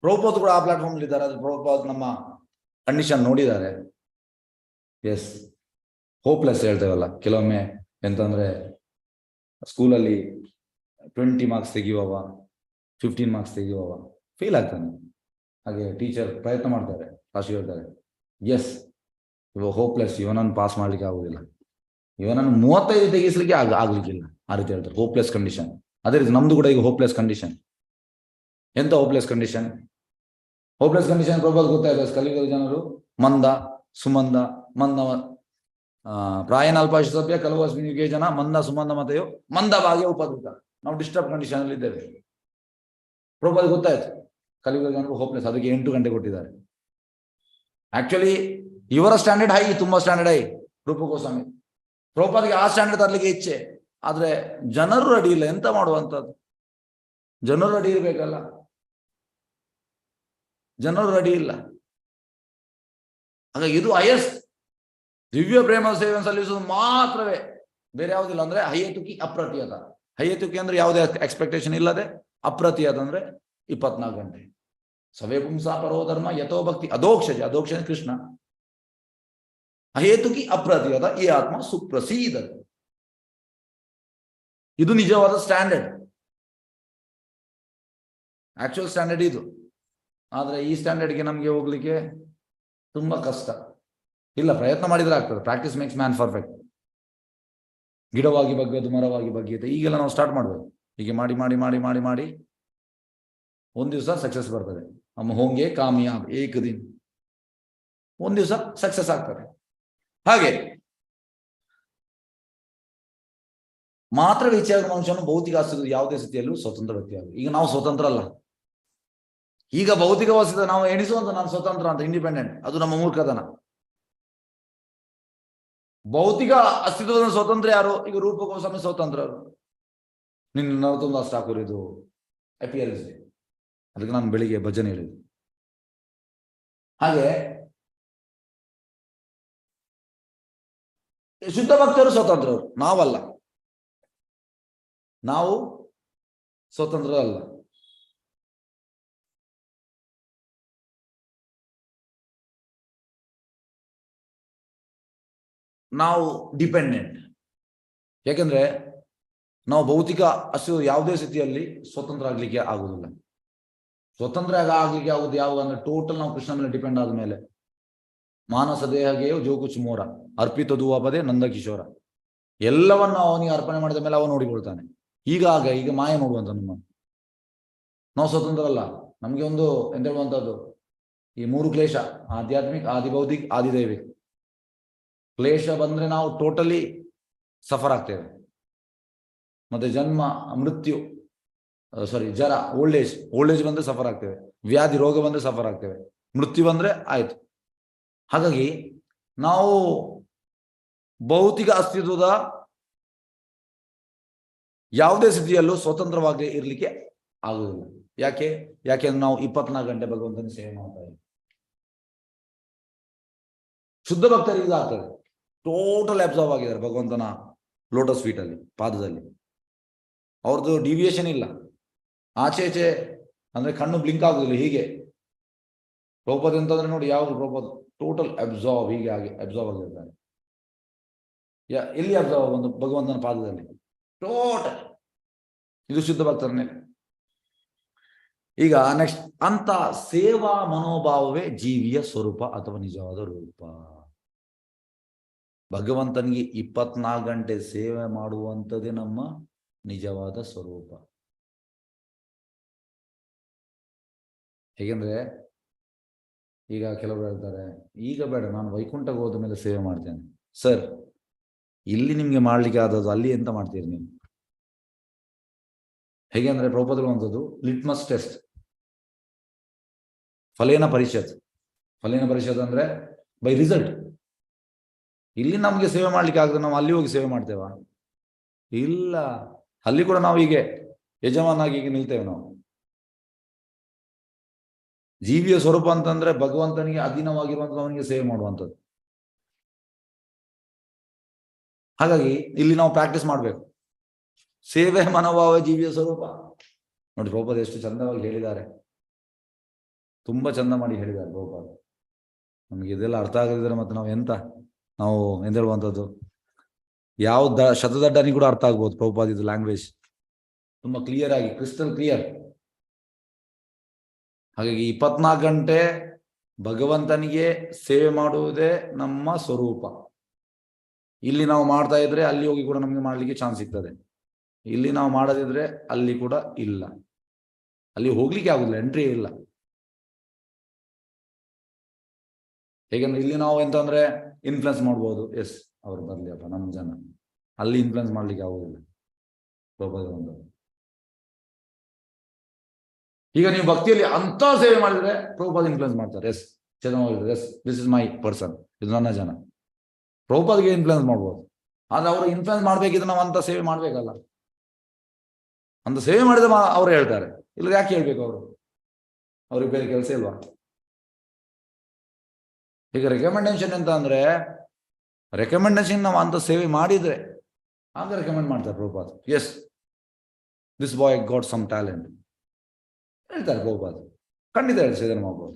ಪ್ರಭುಪಾದ್ ಕೂಡ ಆ ಪ್ಲಾಟ್ಫಾರ್ಮ್ ಅಲ್ಲಿ ಇದ್ದಾರೆ. ಅದು ಪ್ರಭುಪಾದ್ ನಮ್ಮ ಕಂಡೀಷನ್ ನೋಡಿದ್ದಾರೆ. ಎಸ್, ಹೋಪ್ಲೆಸ್ ಹೇಳ್ತೇವಲ್ಲ ಕೆಲವೊಮ್ಮೆ. ಎಂತಂದ್ರೆ ಸ್ಕೂಲಲ್ಲಿ 20 ಮಾರ್ಕ್ಸ್ ತೆಗೆಯುವವ, 15 ಮಾರ್ಕ್ಸ್ ತೆಗೆಯುವವ ಫೇಲ್ ಆಗ್ತಾನೆ. ಹಾಗೆ ಟೀಚರ್ ಪ್ರಯತ್ನ ಮಾಡ್ತಾರೆ, ರಾಶಿ ಹೇಳ್ತಾರೆ, ಎಸ್ ಇವ ಹೋಪ್ಲೆಸ್, ಇವನನ್ನು ಪಾಸ್ ಮಾಡ್ಲಿಕ್ಕೆ ಆಗುದಿಲ್ಲ, ಇವನನ್ನು 35 ತೆಗಿಸ್ಲಿಕ್ಕೆ ಆಗ್ಲಿಕ್ಕಿಲ್ಲ, ಆ ರೀತಿ ಹೇಳ್ತಾರೆ. Hopeless condition. ಅದೇ ರೀತಿ ನಮ್ದು ಕೂಡ ಈಗ ಹೋಪ್ಲೆಸ್ ಕಂಡೀಷನ್. ಎಂತ ಹೋಪ್ಲೆಸ್ ಕಂಡೀಷನ್? ಹೋಪ್ಲೆಸ್ ಕಂಡೀಷನ್ ಪ್ರಭಾವ ಗೊತ್ತಾಯ್ತು. ಕಲಿಯುಗದ ಜನರು ಮಂದ ಸುಮಂದ ಮಂದ ಪ್ರಾಯನಾಲ್ಪ ಸಭ್ಯ ಕಲುವಸ್ಮಿನ್ ಯುಗೇ ಜನ ಮಂದ ಸುಮಂದ ಮತೆಯೋ ಮಂದ ಭಾಗ್ಯ ಉಪದ್ರುತ. ನಾವು ಡಿಸ್ಟರ್ಬ್ ಕಂಡೀಷನ್ ಅಲ್ಲಿ ಇದ್ದೇವೆ. ಪ್ರಭಾವ ಗೊತ್ತಾಯ್ತು ಕಲಿಯುಗದ ಜನರು ಹೋಪ್ಲೆಸ್, ಅದಕ್ಕೆ 8 ಗಂಟೆ ಕೊಟ್ಟಿದ್ದಾರೆ. ಆಕ್ಚುಲಿ ಇವರ ಸ್ಟ್ಯಾಂಡರ್ಡ್ ಹೈ, ತುಂಬಾ ಸ್ಟ್ಯಾಂಡರ್ಡ್ ಹೈ ರೂಪಗೋಸ್ವಾಮಿ. ಪ್ರಭುಪಾದಿಗೆ ಆ ಸ್ಟ್ಯಾಂಡರ್ಡ್ ತರಲಿಕ್ಕೆ ಇಚ್ಛೆ, ಆದ್ರೆ ಜನರು ರೆಡಿ ಇಲ್ಲ. ಎಂತ ಮಾಡುವಂಥದ್ದು? ಜನರು ರೆಡಿ ಇರ್ಬೇಕಲ್ಲ, ಜನರು ರೆಡಿ ಇಲ್ಲ. ಹಾಗಾಗಿ ಇದು ಹೈಯೆಸ್ಟ್ ದಿವ್ಯ ಪ್ರೇಮ ಸೇವೆಯನ್ನು ಸಲ್ಲಿಸುವುದು ಮಾತ್ರವೇ, ಬೇರೆ ಯಾವುದಿಲ್ಲ. ಅಂದ್ರೆ ಹೈಯತುಕಿ ಅಪ್ರತಿಯತ. ಹೈಯತುಕಿ ಅಂದ್ರೆ ಯಾವುದೇ ಎಕ್ಸ್ಪೆಕ್ಟೇಷನ್ ಇಲ್ಲದೆ, ಅಪ್ರತಿಯತ ಅಂದ್ರೆ 24 ಗಂಟೆ. ಸವೇ ಪುಂಸಾ ಪರೋ ಧರ್ಮ ಯಥೋ ಭಕ್ತಿ ಅಧೋಕ್ಷಜ. ಅಧೋಕ್ಷಜ ಕೃಷ್ಣ. ಅಹೇತುಕಿ ಅಪ್ರತಿಯತ ಈ ಆತ್ಮ ಸುಪ್ರಸೀದ. ಇದು ನಿಜವಾದ ಸ್ಟ್ಯಾಂಡರ್ಡ್, ಆಕ್ಚುಯಲ್ ಸ್ಟ್ಯಾಂಡರ್ಡ್ ಇದು. ಆದ್ರೆ ಈ ಸ್ಟ್ಯಾಂಡರ್ಡ್ಗೆ ನಮ್ಗೆ ಹೋಗ್ಲಿಕ್ಕೆ ತುಂಬಾ ಕಷ್ಟ. ಇಲ್ಲ, ಪ್ರಯತ್ನ ಮಾಡಿದ್ರೆ ಆಗ್ತದೆ. Practice makes man perfect. ಗಿಡವಾಗಿ ಬಗ್ಗದು ಮರವಾಗಿ ಬಗ್ಗೀತೆ, ಈಗೆಲ್ಲ ನಾವು ಸ್ಟಾರ್ಟ್ ಮಾಡ್ಬೇಕು. ಹೀಗೆ ಮಾಡಿ ಮಾಡಿ ಮಾಡಿ ಮಾಡಿ ಮಾಡಿ ಒಂದ್ ದಿವಸ ಸಕ್ಸಸ್ ಬರ್ತದೆ. ನಮ್ಮ ಹೋಂಗೆ ಕಾಮಯಾಬ್ ಏಕ ದಿನ, ಒಂದ್ ದಿವಸ ಸಕ್ಸಸ್ ಆಗ್ತದೆ. ಹಾಗೆ ಮಾತ್ರ ವಿಚಾರ ಮನುಷ್ಯನು ಭೌತಿಕ ಅಸ್ತಿತ್ವ ಯಾವುದೇ ಸ್ಥಿತಿಯಲ್ಲೂ ಸ್ವತಂತ್ರ ವ್ಯಕ್ತಿಯಾಗ. ಈಗ ನಾವು ಸ್ವತಂತ್ರ ಅಲ್ಲ. ಈಗ ಭೌತಿಕ ವಸ್ತು ನಾವು ಎಣಿಸುವಂತ ನಾನು ಸ್ವತಂತ್ರ ಅಂತ, ಇಂಡಿಪೆಂಡೆಂಟ್, ಅದು ನಮ್ಮ ಮೂರ್ಖತನ. ಭೌತಿಕ ಅಸ್ತಿತ್ವದ ಸ್ವತಂತ್ರ ಯಾರು? ಈಗ ರೂಪಗೋಸ್ವಾಮಿ ಸ್ವತಂತ್ರರು. ನಿನ್ನ ನವತೊಂದು ಅಷ್ಟು ಹಾಕೋರಿದು ಅಪಿಯರೆನ್ಸ್ ಡೇ, ಅದಕ್ಕೆ ನಾನು ಬೆಳಿಗ್ಗೆ ಭಜನೆ ಹೇಳಿದ್ದು. ಹಾಗೆ ಶುದ್ಧ ಭಕ್ತರು ಸ್ವತಂತ್ರರು, ನಾವಲ್ಲ. ನಾವು ಸ್ವತಂತ್ರ ಅಲ್ಲ. ನಾವು ಡಿಪೆಂಡೆಂಟ್. ಯಾಕೆಂದ್ರೆ ನಾವು ಭೌತಿಕ ಅಸ್ತಿತ್ವ ಯಾವುದೇ ಸ್ಥಿತಿಯಲ್ಲಿ ಸ್ವತಂತ್ರ ಆಗ್ಲಿಕ್ಕೆ ಆಗುದಿಲ್ಲ. ಸ್ವತಂತ್ರ ಆಗ್ಲಿಕ್ಕೆ ಆಗುದು ಯಾವಾಗ ಅಂದ್ರೆ ಟೋಟಲ್ ನಾವು ಕೃಷ್ಣ ಮೇಲೆ ಡಿಪೆಂಡ್ ಆದ ಮೇಲೆ. ಮಾನಸ ದೇಹಗೆಯೋ ಜೋಕುಚ್ ಮೋರ ಅರ್ಪಿತ ದುವಾಪದೆ ನಂದಕಿಶೋರ. ಎಲ್ಲವನ್ನು ಅವನಿಗೆ ಅರ್ಪಣೆ ಮಾಡಿದ ಮೇಲೆ ಅವನು ನೋಡಿಕೊಳ್ತಾನೆ. ಈಗ ಮಾಯ ನೋಡುವಂತ ನಮ್ಮ. ನಾವು ಸ್ವತಂತ್ರ ಅಲ್ಲ. ನಮ್ಗೆ ಒಂದು ಎಂತ ಹೇಳುವಂತದ್ದು, ಈ 3 ಕ್ಲೇಶ: ಆಧ್ಯಾತ್ಮಿಕ, ಆದಿಭೌತಿಕ, ಆದಿದೈವಿಕ. ಕ್ಲೇಶ ಬಂದ್ರೆ ನಾವು ಟೋಟಲಿ ಸಫರ್ ಆಗ್ತೇವೆ. ಮತ್ತೆ ಜನ್ಮ, ಮೃತ್ಯು, ಜರ, ಓಲ್ಡ್ ಏಜ್ ಬಂದ್ರೆ ಸಫರ್ ಆಗ್ತೇವೆ. ವ್ಯಾಧಿ ರೋಗ ಬಂದ್ರೆ ಸಫರ್ ಆಗ್ತೇವೆ. ಮೃತ್ಯು ಬಂದ್ರೆ ಆಯ್ತು. ಹಾಗಾಗಿ ನಾವು ಭೌತಿಕ ಅಸ್ತಿತ್ವದ ಯಾವುದೇ ಸ್ಥಿತಿಯಲ್ಲೂ ಸ್ವತಂತ್ರವಾಗಿ ಇರ್ಲಿಕ್ಕೆ ಆಗುವುದಿಲ್ಲ. ಯಾಕೆಂದ್ರೆ ನಾವು 24 ಗಂಟೆ ಭಗವಂತನ ಸೇವೆ ಮಾಡ್ತಾ ಇದ್ದೀವಿ. ಶುದ್ಧ ಭಕ್ತರಿಗೆ ಇದಾಗ್ತದೆ. ಟೋಟಲ್ ಅಬ್ಸರ್ವ್ ಆಗಿದ್ದಾರೆ ಭಗವಂತನ ಲೋಟಸ್ ಫೀಟ್ ಅಲ್ಲಿ, ಪಾದದಲ್ಲಿ. ಅವ್ರದ್ದು ಡಿವಿಯೇಷನ್ ಇಲ್ಲ. ಆಚೆ ಅಂದ್ರೆ ಕಣ್ಣು ಬ್ಲಿಂಕ್ ಆಗುದಿಲ್ಲ. ಹೀಗೆ ಪ್ರಭುಪಾದ ಅಂತಂದ್ರೆ ನೋಡಿ, ಯಾವ್ದು ಪ್ರಭುಪಾದ ಟೋಟಲ್ ಅಬ್ಸರ್ವ್, ಹೀಗೆ ಆಗಿ ಅಬ್ಸರ್ವ್ ಆಗಿರ್ತಾರೆ. ಎಲ್ಲಿ ಒಂದು ಭಗವಂತನ ಪಾದದಲ್ಲಿ ಟೋಟಲ್. ಇದು ಶುದ್ಧ ಭಕ್ತರನ್ನೇ. ಈಗ ನೆಕ್ಸ್ಟ್, ಅಂತ ಸೇವಾ ಮನೋಭಾವವೇ ಜೀವಿಯ ಸ್ವರೂಪ ಅಥವಾ ನಿಜವಾದ ರೂಪ. ಭಗವಂತನಿಗೆ 24 ಗಂಟೆ ಸೇವೆ ಮಾಡುವಂಥದ್ದೇ ನಮ್ಮ ನಿಜವಾದ ಸ್ವರೂಪ. ಹೇಗೆಂದ್ರೆ ಈಗ ಕೆಲವರು ಹೇಳ್ತಾರೆ, ಈಗ ಬೇಡ, ನಾನು ವೈಕುಂಠಕ್ಕೆ ಹೋದ ಮೇಲೆ ಸೇವೆ ಮಾಡ್ತೇನೆ. ಸರ್, ಇಲ್ಲಿ ನಿಮ್ಗೆ ಮಾಡ್ಲಿಕ್ಕೆ ಆದದ್ದು ಅಲ್ಲಿ ಎಂತ ಮಾಡ್ತೀರಿ ನೀವು? ಹೇಗೆ ಅಂದ್ರೆ ಪ್ರಭುಪಾದರುವಂಥದ್ದು ಲಿಟ್ಮಸ್ ಟೆಸ್ಟ್, ಫಲೇನ ಪರಿಷತ್. ಫಲೇನ ಪರಿಷತ್ ಅಂದ್ರೆ ಬೈ ರಿಸಲ್ಟ್. ಇಲ್ಲಿ ನಮ್ಗೆ ಸೇವೆ ಮಾಡ್ಲಿಕ್ಕೆ ಆಗದೆ ನಾವು ಅಲ್ಲಿ ಹೋಗಿ ಸೇವೆ ಮಾಡ್ತೇವಾ? ಇಲ್ಲ, ಅಲ್ಲಿ ಕೂಡ ನಾವು ಹೀಗೆ ಯಜಮಾನಾಗಿ ಹೀಗೆ ನಿಲ್ತೇವೆ ನಾವು. ಜೀವಿಯ ಸ್ವರೂಪ ಅಂತಂದ್ರೆ ಭಗವಂತನಿಗೆ ಅಧೀನವಾಗಿರುವಂತ ಅವನಿಗೆ ಸೇವೆ ಮಾಡುವಂಥದ್ದು. ಹಾಗಾಗಿ ಇಲ್ಲಿ ನಾವು ಪ್ರಾಕ್ಟೀಸ್ ಮಾಡ್ಬೇಕು. ಸೇವೆ ಮನೋಭಾವ ಜೀವಿಯ ಸ್ವರೂಪ. ನೋಡಿ ಪ್ರಭುಪಾದ ಎಷ್ಟು ಚಂದವಾಗಿ ಹೇಳಿದ್ದಾರೆ, ತುಂಬಾ ಚಂದ ಮಾಡಿ ಹೇಳಿದ್ದಾರೆ ಪ್ರಭುಪಾದ. ನಮ್ಗೆ ಇದೆಲ್ಲ ಅರ್ಥ ಆಗದಿದ್ರೆ ಮತ್ತೆ ನಾವು ಎಂತ ಹೇಳುವಂಥದ್ದು, ಯಾವ ಶತದಡ್ಡನಿಗೆ ಕೂಡ ಅರ್ಥ ಆಗ್ಬೋದು ಪ್ರಭುಪಾದ ಇದು ಲ್ಯಾಂಗ್ವೇಜ್ ತುಂಬಾ ಕ್ಲಿಯರ್ ಆಗಿ, ಕ್ರಿಸ್ಟಲ್ ಕ್ಲಿಯರ್. ಹಾಗಾಗಿ 24 ಗಂಟೆ ಭಗವಂತನಿಗೆ ಸೇವೆ ಮಾಡುವುದೇ ನಮ್ಮ ಸ್ವರೂಪ. ಇಲ್ಲಿ ನಾವು ಮಾಡ್ತಾ ಇದ್ರೆ ಅಲ್ಲಿ ಹೋಗಿ ಕೂಡ ನಮ್ಗೆ ಮಾಡ್ಲಿಕ್ಕೆ ಚಾನ್ಸ್ ಸಿಗ್ತದೆ. ಇಲ್ಲಿ ನಾವು ಮಾಡದಿದ್ರೆ ಅಲ್ಲಿ ಕೂಡ ಇಲ್ಲ, ಅಲ್ಲಿ ಹೋಗ್ಲಿಕ್ಕೆ ಆಗುದಿಲ್ಲ, ಎಂಟ್ರಿ ಇಲ್ಲ. ಹೇಗೆಂದ್ರೆ ಇಲ್ಲಿ ನಾವು ಎಂತಂದ್ರೆ ಇನ್ಫ್ಲುಯೆನ್ಸ್ ಮಾಡ್ಬೋದು, ಎಸ್ ಅವ್ರು ಬರ್ಲಿಯಪ್ಪ ನಮ್ಮ ಜನ, ಅಲ್ಲಿ ಇನ್ಫ್ಲುಯೆನ್ಸ್ ಮಾಡ್ಲಿಕ್ಕೆ ಆಗುದಿಲ್ಲ. ಈಗ ನೀವು ಭಕ್ತಿಯಲ್ಲಿ ಅಂತ ಸೇವೆ ಮಾಡಿದ್ರೆ ಪ್ರಭುಪಾದ ಇನ್ಫ್ಲುಯೆನ್ಸ್ ಮಾಡ್ತಾರೆ, ಎಸ್ ಚೆನ್ನಾಗಿ, yes this is my person, ಇದು ನನ್ನ ಜನ. ಪ್ರಭುಪಾದಿಗೆ ಇನ್ಫ್ಲುಯೆನ್ಸ್ ಮಾಡ್ಬೋದು, ಆದ್ರೆ ಅವರು ಇನ್ಫ್ಲುಯೆನ್ಸ್ ಮಾಡ್ಬೇಕಿದ್ರೆ ನಾವು ಅಂತ ಸೇವೆ ಮಾಡ್ಬೇಕಲ್ಲ. ಅಂತ ಸೇವೆ ಮಾಡಿದ ಅವ್ರು ಹೇಳ್ತಾರೆ, ಇಲ್ಲ ಯಾಕೆ ಹೇಳ್ಬೇಕು ಅವರು? ಅವ್ರಿಗೆ ಬೇರೆ ಕೆಲಸ ಇಲ್ವಾ? ಈಗ ರೆಕಮೆಂಡೇಶನ್ ಎಂತ ಅಂದ್ರೆ, ರೆಕಮೆಂಡೇಶನ್ ನಾವು ಅಂತ ಸೇವೆ ಮಾಡಿದ್ರೆ ಆಗ ರೆಕಮೆಂಡ್ ಮಾಡ್ತಾರೆ Prabhupada. Yes this boy got some talent ಹೇಳ್ತಾರೆ ಪ್ರಭುಪಾದ, ಖಂಡಿತ ಹೇಳ್ತಾರೆ ಮಾಡ್ಬೋದು,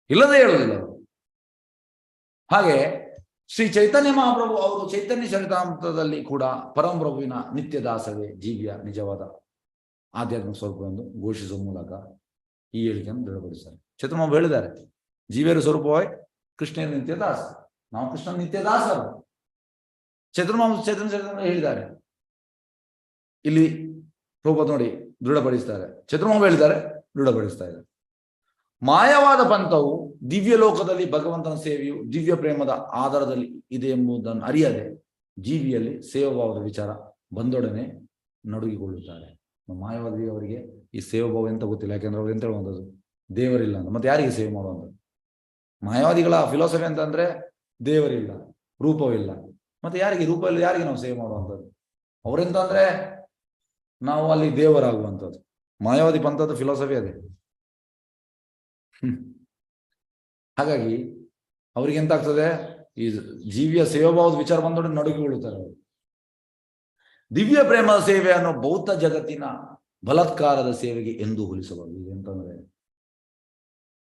ಇಲ್ಲದೆ ಹೇಳೋದಿಲ್ಲ ಅವರು. ಹಾಗೆ ಶ್ರೀ ಚೈತನ್ಯ ಮಹಾಪ್ರಭು ಅವರು ಚೈತನ್ಯ ಚರಿತಾಮೃತದಲ್ಲಿ ಕೂಡ ಪರಮಪ್ರಭುವಿನ ನಿತ್ಯ ದಾಸವೇ ಜೀವಿಯ ನಿಜವಾದ ಆಧ್ಯಾತ್ಮಿಕ ಸ್ವರೂಪವೆಂದು ಘೋಷಿಸುವ ಮೂಲಕ ಈ ಹೇಳಿಕೆಯನ್ನು ದೃಢಪಡಿಸ್ತಾರೆ. ಚೈತನ್ಯ ಹೇಳಿದ್ದಾರೆ, ಜೀವಿಯರ ಸ್ವರೂಪವೇ ಕೃಷ್ಣನ ನಿತ್ಯ ದಾಸ, ನಾವು ಕೃಷ್ಣನ ನಿತ್ಯ ದಾಸರು. ಚೈತನ್ಯ ಹೇಳಿದ್ದಾರೆ. ಇಲ್ಲಿ ಪ್ರಭುಪಾದ ನೋಡಿ ದೃಢಪಡಿಸ್ತಾರೆ, ಚೈತನ್ಯ ಹೇಳಿದ್ದಾರೆ, ದೃಢಪಡಿಸ್ತಾ ಇದ್ದಾರೆ. ಮಾಯವಾದ ಪಂಥವು ದಿವ್ಯ ಲೋಕದಲ್ಲಿ ಭಗವಂತನ ಸೇವೆಯು ದಿವ್ಯ ಪ್ರೇಮದ ಆಧಾರದಲ್ಲಿ ಇದೆ ಎಂಬುದನ್ನು ಅರಿಯದೆ ಜೀವಿಯಲ್ಲಿ ಸೇವಾಭಾವದ ವಿಚಾರ ಬಂದೊಡನೆ ನಡುಗಿಕೊಳ್ಳುತ್ತಾರೆ. ಮಾಯವಾದಿ ಅವರಿಗೆ ಈ ಸೇವಾಭಾವ ಎಂತ ಗೊತ್ತಿಲ್ಲ, ಯಾಕೆಂದ್ರೆ ಅವ್ರು ಎಂತ ಹೇಳುವಂಥದ್ದು, ದೇವರಿಲ್ಲ ಅಂತ ಮತ್ತೆ ಯಾರಿಗೆ ಸೇವೆ ಮಾಡುವಂಥದ್ದು? ಮಾಯವಾದಿಗಳ ಫಿಲಾಸಫಿ ಅಂತಂದ್ರೆ ದೇವರಿಲ್ಲ, ರೂಪವಿಲ್ಲ, ಮತ್ತೆ ಯಾರಿಗೆ ರೂಪ ಇಲ್ಲ, ಯಾರಿಗೆ ನಾವು ಸೇವೆ ಮಾಡುವಂಥದ್ದು? ಅವರೆಂತಂದ್ರೆ ನಾವು ಅಲ್ಲಿ ದೇವರಾಗುವಂಥದ್ದು. ಮಾಯಾವಾದಿ ಪಂಥದ ಫಿಲಾಸಫಿ ಅದೇ. ಹಾಗಾಗಿ ಅವ್ರಿಗೆ ಎಂತ ಆಗ್ತದೆ, ಈ ಜೀವಿಯ ಸೇವಾಭಾವದ ವಿಚಾರ ಬಂದೊಡನೆ ನಡುಗಿಕೊಳ್ಳುತ್ತಾರೆ ಅವರು. ದಿವ್ಯ ಪ್ರೇಮದ ಸೇವೆಯನ್ನು ಭೌತ ಜಗತ್ತಿನ ಬಲಾತ್ಕಾರದ ಸೇವೆಗೆ ಎಂದು ಹೋಲಿಸಬಾರದು. ಈಗ ಎಂತಂದ್ರೆ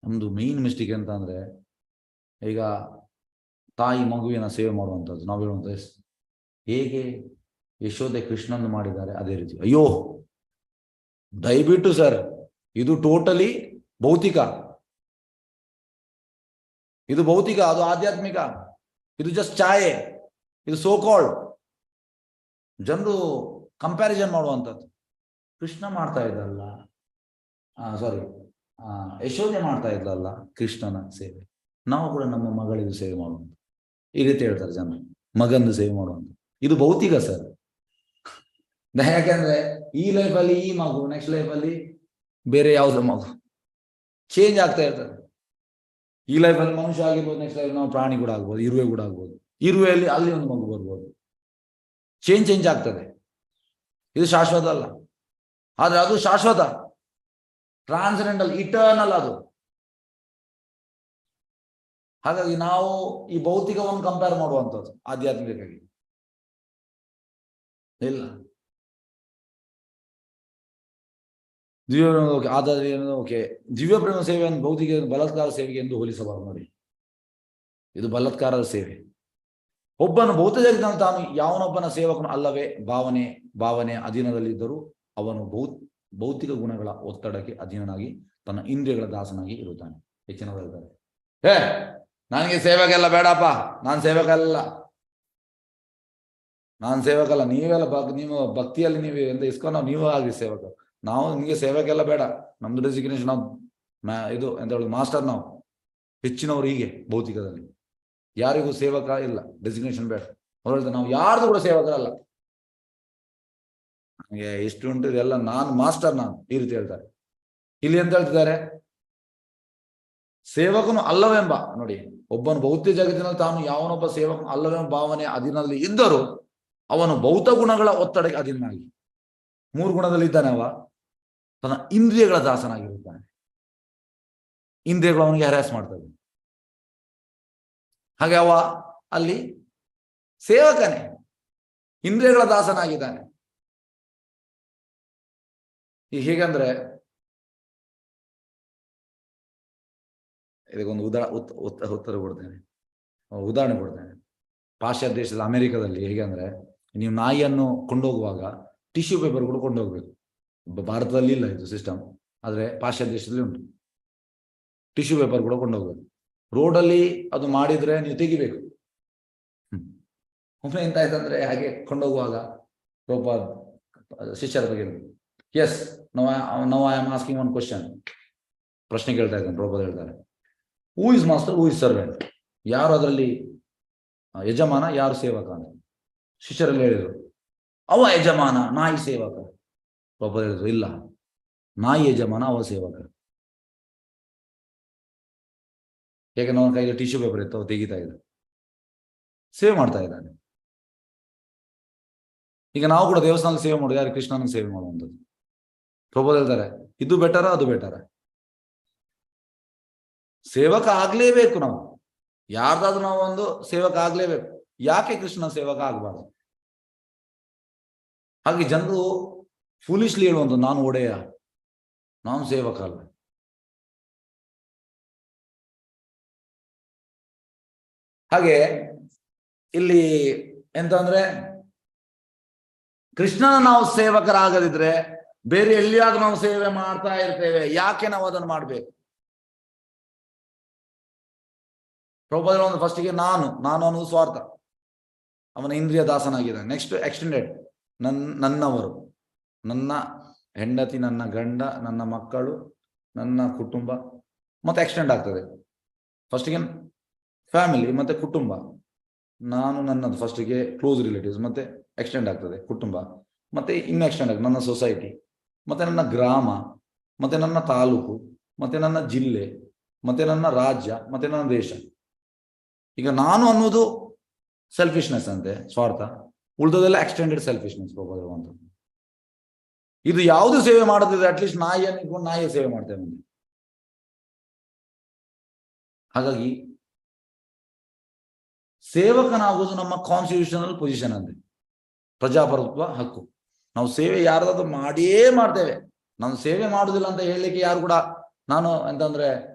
ನಮ್ದು ಮೇನ್ ಮಿಸ್ಟೇಕ್ ಎಂತ ಅಂದ್ರೆ, ಈಗ ತಾಯಿ ಮಗುವಿನ ಸೇವೆ ಮಾಡುವಂಥದ್ದು ನಾವು ಹೇಳುವಂಥದ್ದು, ಹೇಗೆ ಯಶೋದೆ ಕೃಷ್ಣನ್ನು ಮಾಡಿದ್ದಾರೆ ಅದೇ ರೀತಿ. ಅಯ್ಯೋ ದಯವಿಟ್ಟು ಸರ್, ಇದು ಟೋಟಲಿ ಭೌತಿಕ, ಇದು ಭೌತಿಕ, ಅದು ಆಧ್ಯಾತ್ಮಿಕ, ಇದು ಜಸ್ಟ್ ಛಾಯೆ, ಇದು ಸೋಕಾಲ್ಡ್. ಜನರು ಕಂಪ್ಯಾರಿಸನ್ ಮಾಡುವಂಥದ್ದು. ಕೃಷ್ಣ ಮಾಡ್ತಾ ಇದ್ದಲ್ಲ, ಸಾರಿ ಯಶೋದೆ ಮಾಡ್ತಾ ಇದ್ಲಲ್ಲ ಕೃಷ್ಣನ ಸೇವೆ, ನಾವು ಕೂಡ ನಮ್ಮ ಮಗಳಿಗೂ ಸೇವೆ ಮಾಡುವಂಥ ಈ ರೀತಿ ಹೇಳ್ತಾರೆ ಜನ, ಮಗನ ಸೇವೆ ಮಾಡುವಂಥ. ಇದು ಭೌತಿಕ ಸರ್. ಯಾಕೆಂದ್ರೆ ಈ ಲೈಫಲ್ಲಿ ಈ ಮಗು, ನೆಕ್ಸ್ಟ್ ಲೈಫಲ್ಲಿ ಬೇರೆ ಯಾವುದೋ ಮಗು ಚೇಂಜ್ ಆಗ್ತಾ ಇರ್ತದೆ. ಈ ಲೈಫಲ್ಲಿ ಮನುಷ್ಯ ಆಗಿರ್ಬೋದು, ನೆಕ್ಸ್ಟ್ ಲೈಫ್ ನಾವು ಪ್ರಾಣಿ ಕೂಡ ಆಗ್ಬೋದು, ಇರುವೆ ಕೂಡ ಆಗ್ಬೋದು, ಇರುವೆಯಲ್ಲಿ ಅಲ್ಲಿ ಒಂದು ಮಗು ಬರ್ಬೋದು. ಚೇಂಜ್ ಆಗ್ತದೆ. ಇದು ಶಾಶ್ವತ ಅಲ್ಲ, ಆದ್ರೆ ಅದು ಶಾಶ್ವತ, ಟ್ರಾನ್ಸೆಂಡೆಂಟಲ್, ಇಟರ್ನಲ್ ಅದು. ಹಾಗಾಗಿ ನಾವು ಈ ಭೌತಿಕವನ್ನು ಕಂಪೇರ್ ಮಾಡುವಂಥದ್ದು ಆಧ್ಯಾತ್ಮಿಕವಾಗಿ ಇಲ್ಲ. ದಿವ್ಯ ಆಧಾರ ಓಕೆ, ದಿವ್ಯ ಪ್ರೇಮ ಸೇವೆಯನ್ನು ಭೌತಿಕ ಬಲಾತ್ಕಾರ ಸೇವೆಗೆ ಎಂದು ಹೋಲಿಸಬಾರದು. ನೋಡಿ, ಇದು ಬಲಾತ್ಕಾರದ ಸೇವೆ. ಒಬ್ಬನು ಭೌತ ಜಗತ್ತಿನಲ್ಲಿ ತಾನು ಯಾವನೊಬ್ಬನ ಸೇವಕನು ಅಲ್ಲವೇ ಭಾವನೆ ಅಧೀನದಲ್ಲಿದ್ದರೂ ಅವನು ಭೌತಿಕ ಗುಣಗಳ ಒತ್ತಡಕ್ಕೆ ಅಧೀನನಾಗಿ ತನ್ನ ಇಂದ್ರಿಯಗಳ ದಾಸನಾಗಿ ಇರುತ್ತಾನೆ. ಹೆಚ್ಚಿನವರು ಹೇಳ್ತಾರೆ, ನನಗೆ ಸೇವಕ ಬೇಡಪ್ಪ, ನಾನು ಸೇವಕಲ್ಲ, ನೀವೆಲ್ಲ ನೀವು ಭಕ್ತಿಯಲ್ಲಿ ನೀವು ಎಂತ ಇಸ್ಕೊಂಡು ನೀವು ಆಗಿ ಸೇವಕ, ನಾವು ನಿಮಗೆ ಸೇವಕ ಬೇಡ, ನಮ್ದು ಡೆಸಿಗ್ನೇಷನ್ ನಾವು ಇದು ಎಂತ ಹೇಳುದು ಮಾಸ್ಟರ್. ನಾವು ಹೆಚ್ಚಿನವರು ಹೀಗೆ ಭೌತಿಕದಲ್ಲಿ ಯಾರಿಗೂ ಸೇವಕ ಇಲ್ಲ, ಡೆಸಿಗ್ನೇಷನ್ ಬೇಡ. ಅವ್ರು ಹೇಳ್ತಾರೆ ನಾವು ಯಾರ್ದು ಕೂಡ ಸೇವಕರಲ್ಲ, ನನಗೆ ಎಷ್ಟು ಉಂಟು ಇದೆಲ್ಲ, ನಾನು ಮಾಸ್ಟರ್, ನಾನು ಈ ರೀತಿ ಹೇಳ್ತಾರೆ. ಇಲ್ಲಿ ಎಂತ ಹೇಳ್ತಿದ್ದಾರೆ, ಸೇವಕನು ಅಲ್ಲವೆಂಬ, ನೋಡಿ, ಒಬ್ಬನು ಭೌತಿಕ ಜಗತ್ತಿನಲ್ಲಿ ತಾನು ಯಾವನೊಬ್ಬ ಸೇವಕನು ಅಲ್ಲವೆಂಬ ಭಾವನೆ ಅಧೀನದಲ್ಲಿ ಇದ್ದರೂ ಅವನು ಭೌತ ಗುಣಗಳ ಒತ್ತಡಕ್ಕೆ ಅಧೀನಾಗಿ, 3 ಗುಣದಲ್ಲಿ ಇದ್ದಾನೆ, ಅವ ತನ್ನ ಇಂದ್ರಿಯಗಳ ದಾಸನಾಗಿರುತ್ತಾನೆ. ಇಂದ್ರಿಯಗಳು ಅವನಿಗೆ ಹ್ಯಾರಾಸ್ ಮಾಡ್ತವೆ. ಹಾಗೆ ಅವ ಅಲ್ಲಿ ಸೇವಕನೇ, ಇಂದ್ರಿಯಗಳ ದಾಸನಾಗಿದ್ದಾನೆ. ಈಗ ಹೇಗಂದ್ರೆ, ಇದಕ್ಕೊಂದು ಉತ್ತರ ಕೊಡ್ತೇನೆ, ಉದಾಹರಣೆ ಕೊಡ್ತೇನೆ. ಪಾಶ್ಚಾತ್ಯ ದೇಶದ ಅಮೆರಿಕದಲ್ಲಿ ಹೇಗೆ ಅಂದ್ರೆ, ನೀವು ನಾಯಿಯನ್ನು ಕೊಂಡೋಗುವಾಗ ಟಿಶ್ಯೂ ಪೇಪರ್ ಕೂಡ ಕೊಂಡೋಗ್ಬೇಕು. ಭಾರತದಲ್ಲಿ ಇಲ್ಲ ಇದು ಸಿಸ್ಟಮ್, ಆದ್ರೆ ಪಾಶ್ಚಾತ್ಯ ದೇಶದಲ್ಲಿ ಉಂಟು. ಟಿಶ್ಯೂ ಪೇಪರ್ ಕೂಡ ಕೊಂಡೋಗ್ಬೇಕು. ರೋಡಲ್ಲಿ ಅದು ಮಾಡಿದ್ರೆ ನೀವು ತೆಗಿಬೇಕು. ಒಮ್ಮೆ ಎಂತ ಆಯ್ತಂದ್ರೆ, ಹಾಗೆ ಕೊಂಡೋಗುವಾಗ ಒಬ್ಬ ಶಿಷ್ಯರ ಬಗ್ಗೆ yes no I am asking one question, ಪ್ರಶ್ನೆ ಕೇಳ್ತಾ ಇದ್ದಾನೆ. ಪ್ರಭುಪಾದ ಹೇಳ್ತಾರೆ, who is master, who is servant, ಯಾರು ಅದರಲ್ಲಿ ಯಜಮಾನ, ಯಾರು ಸೇವಕ ಅಂತ. ಶಿಷ್ಯರಲ್ಲಿ ಹೇಳಿದ್ರು, ಅವ ಯಜಮಾನ, ನಾಯಿ ಸೇವಕ. ಪ್ರಭುಪಾದ ಹೇಳಿದ್ರು, ಇಲ್ಲ, ನಾಯಿ ಯಜಮಾನ, ಅವ ಸೇವಕ. ಯಾಕಂದ್ರೆ ಅವನ ಕೈಗೆ ಟಿಶ್ಯೂ ಪೇಪರ್ ಇತ್ತು, ಅವ ತೆಗಿತಾ ಇದ್ದ, ಸೇವೆ ಮಾಡ್ತಾ ಇದ್ದಾನೆ. ಈಗ ನಾವು ಕೂಡ ದೇವಸ್ಥಾನದಲ್ಲಿ ಸೇವೆ ಮಾಡೋದು, ಯಾರು ಕೃಷ್ಣನ ಸೇವೆ ಮಾಡುವಂಥದ್ದು. ಪ್ರಭುಪಾದ ಹೇಳ್ತಾರೆ, ಇದು ಬೆಟರ, ಅದು ಬೆಟರ, ಸೇವಕ ಆಗ್ಲೇಬೇಕು. ನಾವು ಯಾರ್ದಾದ್ರೂ ನಾವು ಒಂದು ಸೇವಕ ಆಗ್ಲೇಬೇಕು. ಯಾಕೆ ಕೃಷ್ಣ ಸೇವಕ ಆಗ್ಬಾರ್ದು? ಹಾಗೆ ಜನರು ಫೂಲಿಶ್ಲಿ ಹೇಳುವಂಥದ್ದು, ನಾನು ಒಡೆಯ, ನಾನು ಸೇವಕ ಅಲ್ಲ. ಹಾಗೆ ಇಲ್ಲಿ ಎಂತ ಅಂದ್ರೆ, ಕೃಷ್ಣನ ನಾವು ಸೇವಕರಾಗದಿದ್ರೆ ಬೇರೆ ಎಲ್ಲಿಯಾದ್ರೂ ನಾವು ಸೇವೆ ಮಾಡ್ತಾ ಇರ್ತೇವೆ. ಯಾಕೆ ನಾವು ಅದನ್ನು ಮಾಡ್ಬೇಕು? ಪ್ರಭುಪಾದ ಒಂದು ಫಸ್ಟಿಗೆ ನಾನು ಅನ್ನೋದು ಸ್ವಾರ್ಥ, ಅವನ ಇಂದ್ರಿಯ ದಾಸನಾಗಿದ್ದಾನೆ. ನೆಕ್ಸ್ಟ್ ಎಕ್ಸ್ಟೆಂಡೆಡ್, ನನ್ನವರು, ನನ್ನ ಹೆಂಡತಿ, ನನ್ನ ಗಂಡ, ನನ್ನ ಮಕ್ಕಳು, ನನ್ನ ಕುಟುಂಬ, ಮತ್ತೆ ಎಕ್ಸ್ಟೆಂಡ್ ಆಗ್ತದೆ. ಫಸ್ಟಿಗೆ ಫ್ಯಾಮಿಲಿ, ಮತ್ತೆ ಕುಟುಂಬ, ನಾನು ನನ್ನದು ಫಸ್ಟಿಗೆ ಕ್ಲೋಸ್ ರಿಲೇಟಿವ್ಸ್, ಮತ್ತೆ ಎಕ್ಸ್ಟೆಂಡ್ ಆಗ್ತದೆ ಕುಟುಂಬ, ಮತ್ತೆ ಇನ್ನು ಎಕ್ಸ್ಟೆಂಡ್ ಆಗ್ತದೆ ನನ್ನ ಸೊಸೈಟಿ, ಮತ್ತೆ ನನ್ನ ಗ್ರಾಮ, ಮತ್ತೆ ನನ್ನ ತಾಲೂಕು, ಮತ್ತೆ ನನ್ನ ಜಿಲ್ಲೆ, ಮತ್ತೆ ನನ್ನ ರಾಜ್ಯ, ಮತ್ತೆ ನನ್ನ ದೇಶ. ಈಗ ನಾನು ಅನ್ನೋದು ಸೆಲ್ಫಿಶ್ನೆಸ್ ಅಂತೆ, ಸ್ವಾರ್ಥ. ಉಳಿದದೆಲ್ಲ ಎಕ್ಸ್ಟೆಂಡೆಡ್ ಸೆಲ್ಫಿಶ್ನೆಸ್ ಅಂತ. ಇದು ಯಾವುದು ಸೇವೆ ಮಾಡೋದಿದೆ, ಅಟ್ಲೀಸ್ಟ್ ನಾಯಿಯನ್ನು ಇಟ್ಕೊಂಡು ನಾಯಿಯ ಸೇವೆ ಮಾಡ್ತೇವೆ. ಹಾಗಾಗಿ ಸೇವಕನಾಗುವುದು ನಮ್ಮ ಕಾನ್ಸ್ಟಿಟ್ಯೂಷನಲ್ ಪೊಸಿಷನ್ ಅಂತೆ, ಪ್ರಜಾಪ್ರಭುತ್ವ ಹಕ್ಕು. ನಾವು ಸೇವೆ ಯಾರಾದ್ರೂ ಮಾಡಿಯೇ ಮಾಡ್ತೇವೆ. ನಾನು ಸೇವೆ ಮಾಡುದಿಲ್ಲ ಅಂತ ಹೇಳಲಿಕ್ಕೆ ಯಾರು ಕೂಡ, ನಾನು ಅಂತಂದ್ರೆ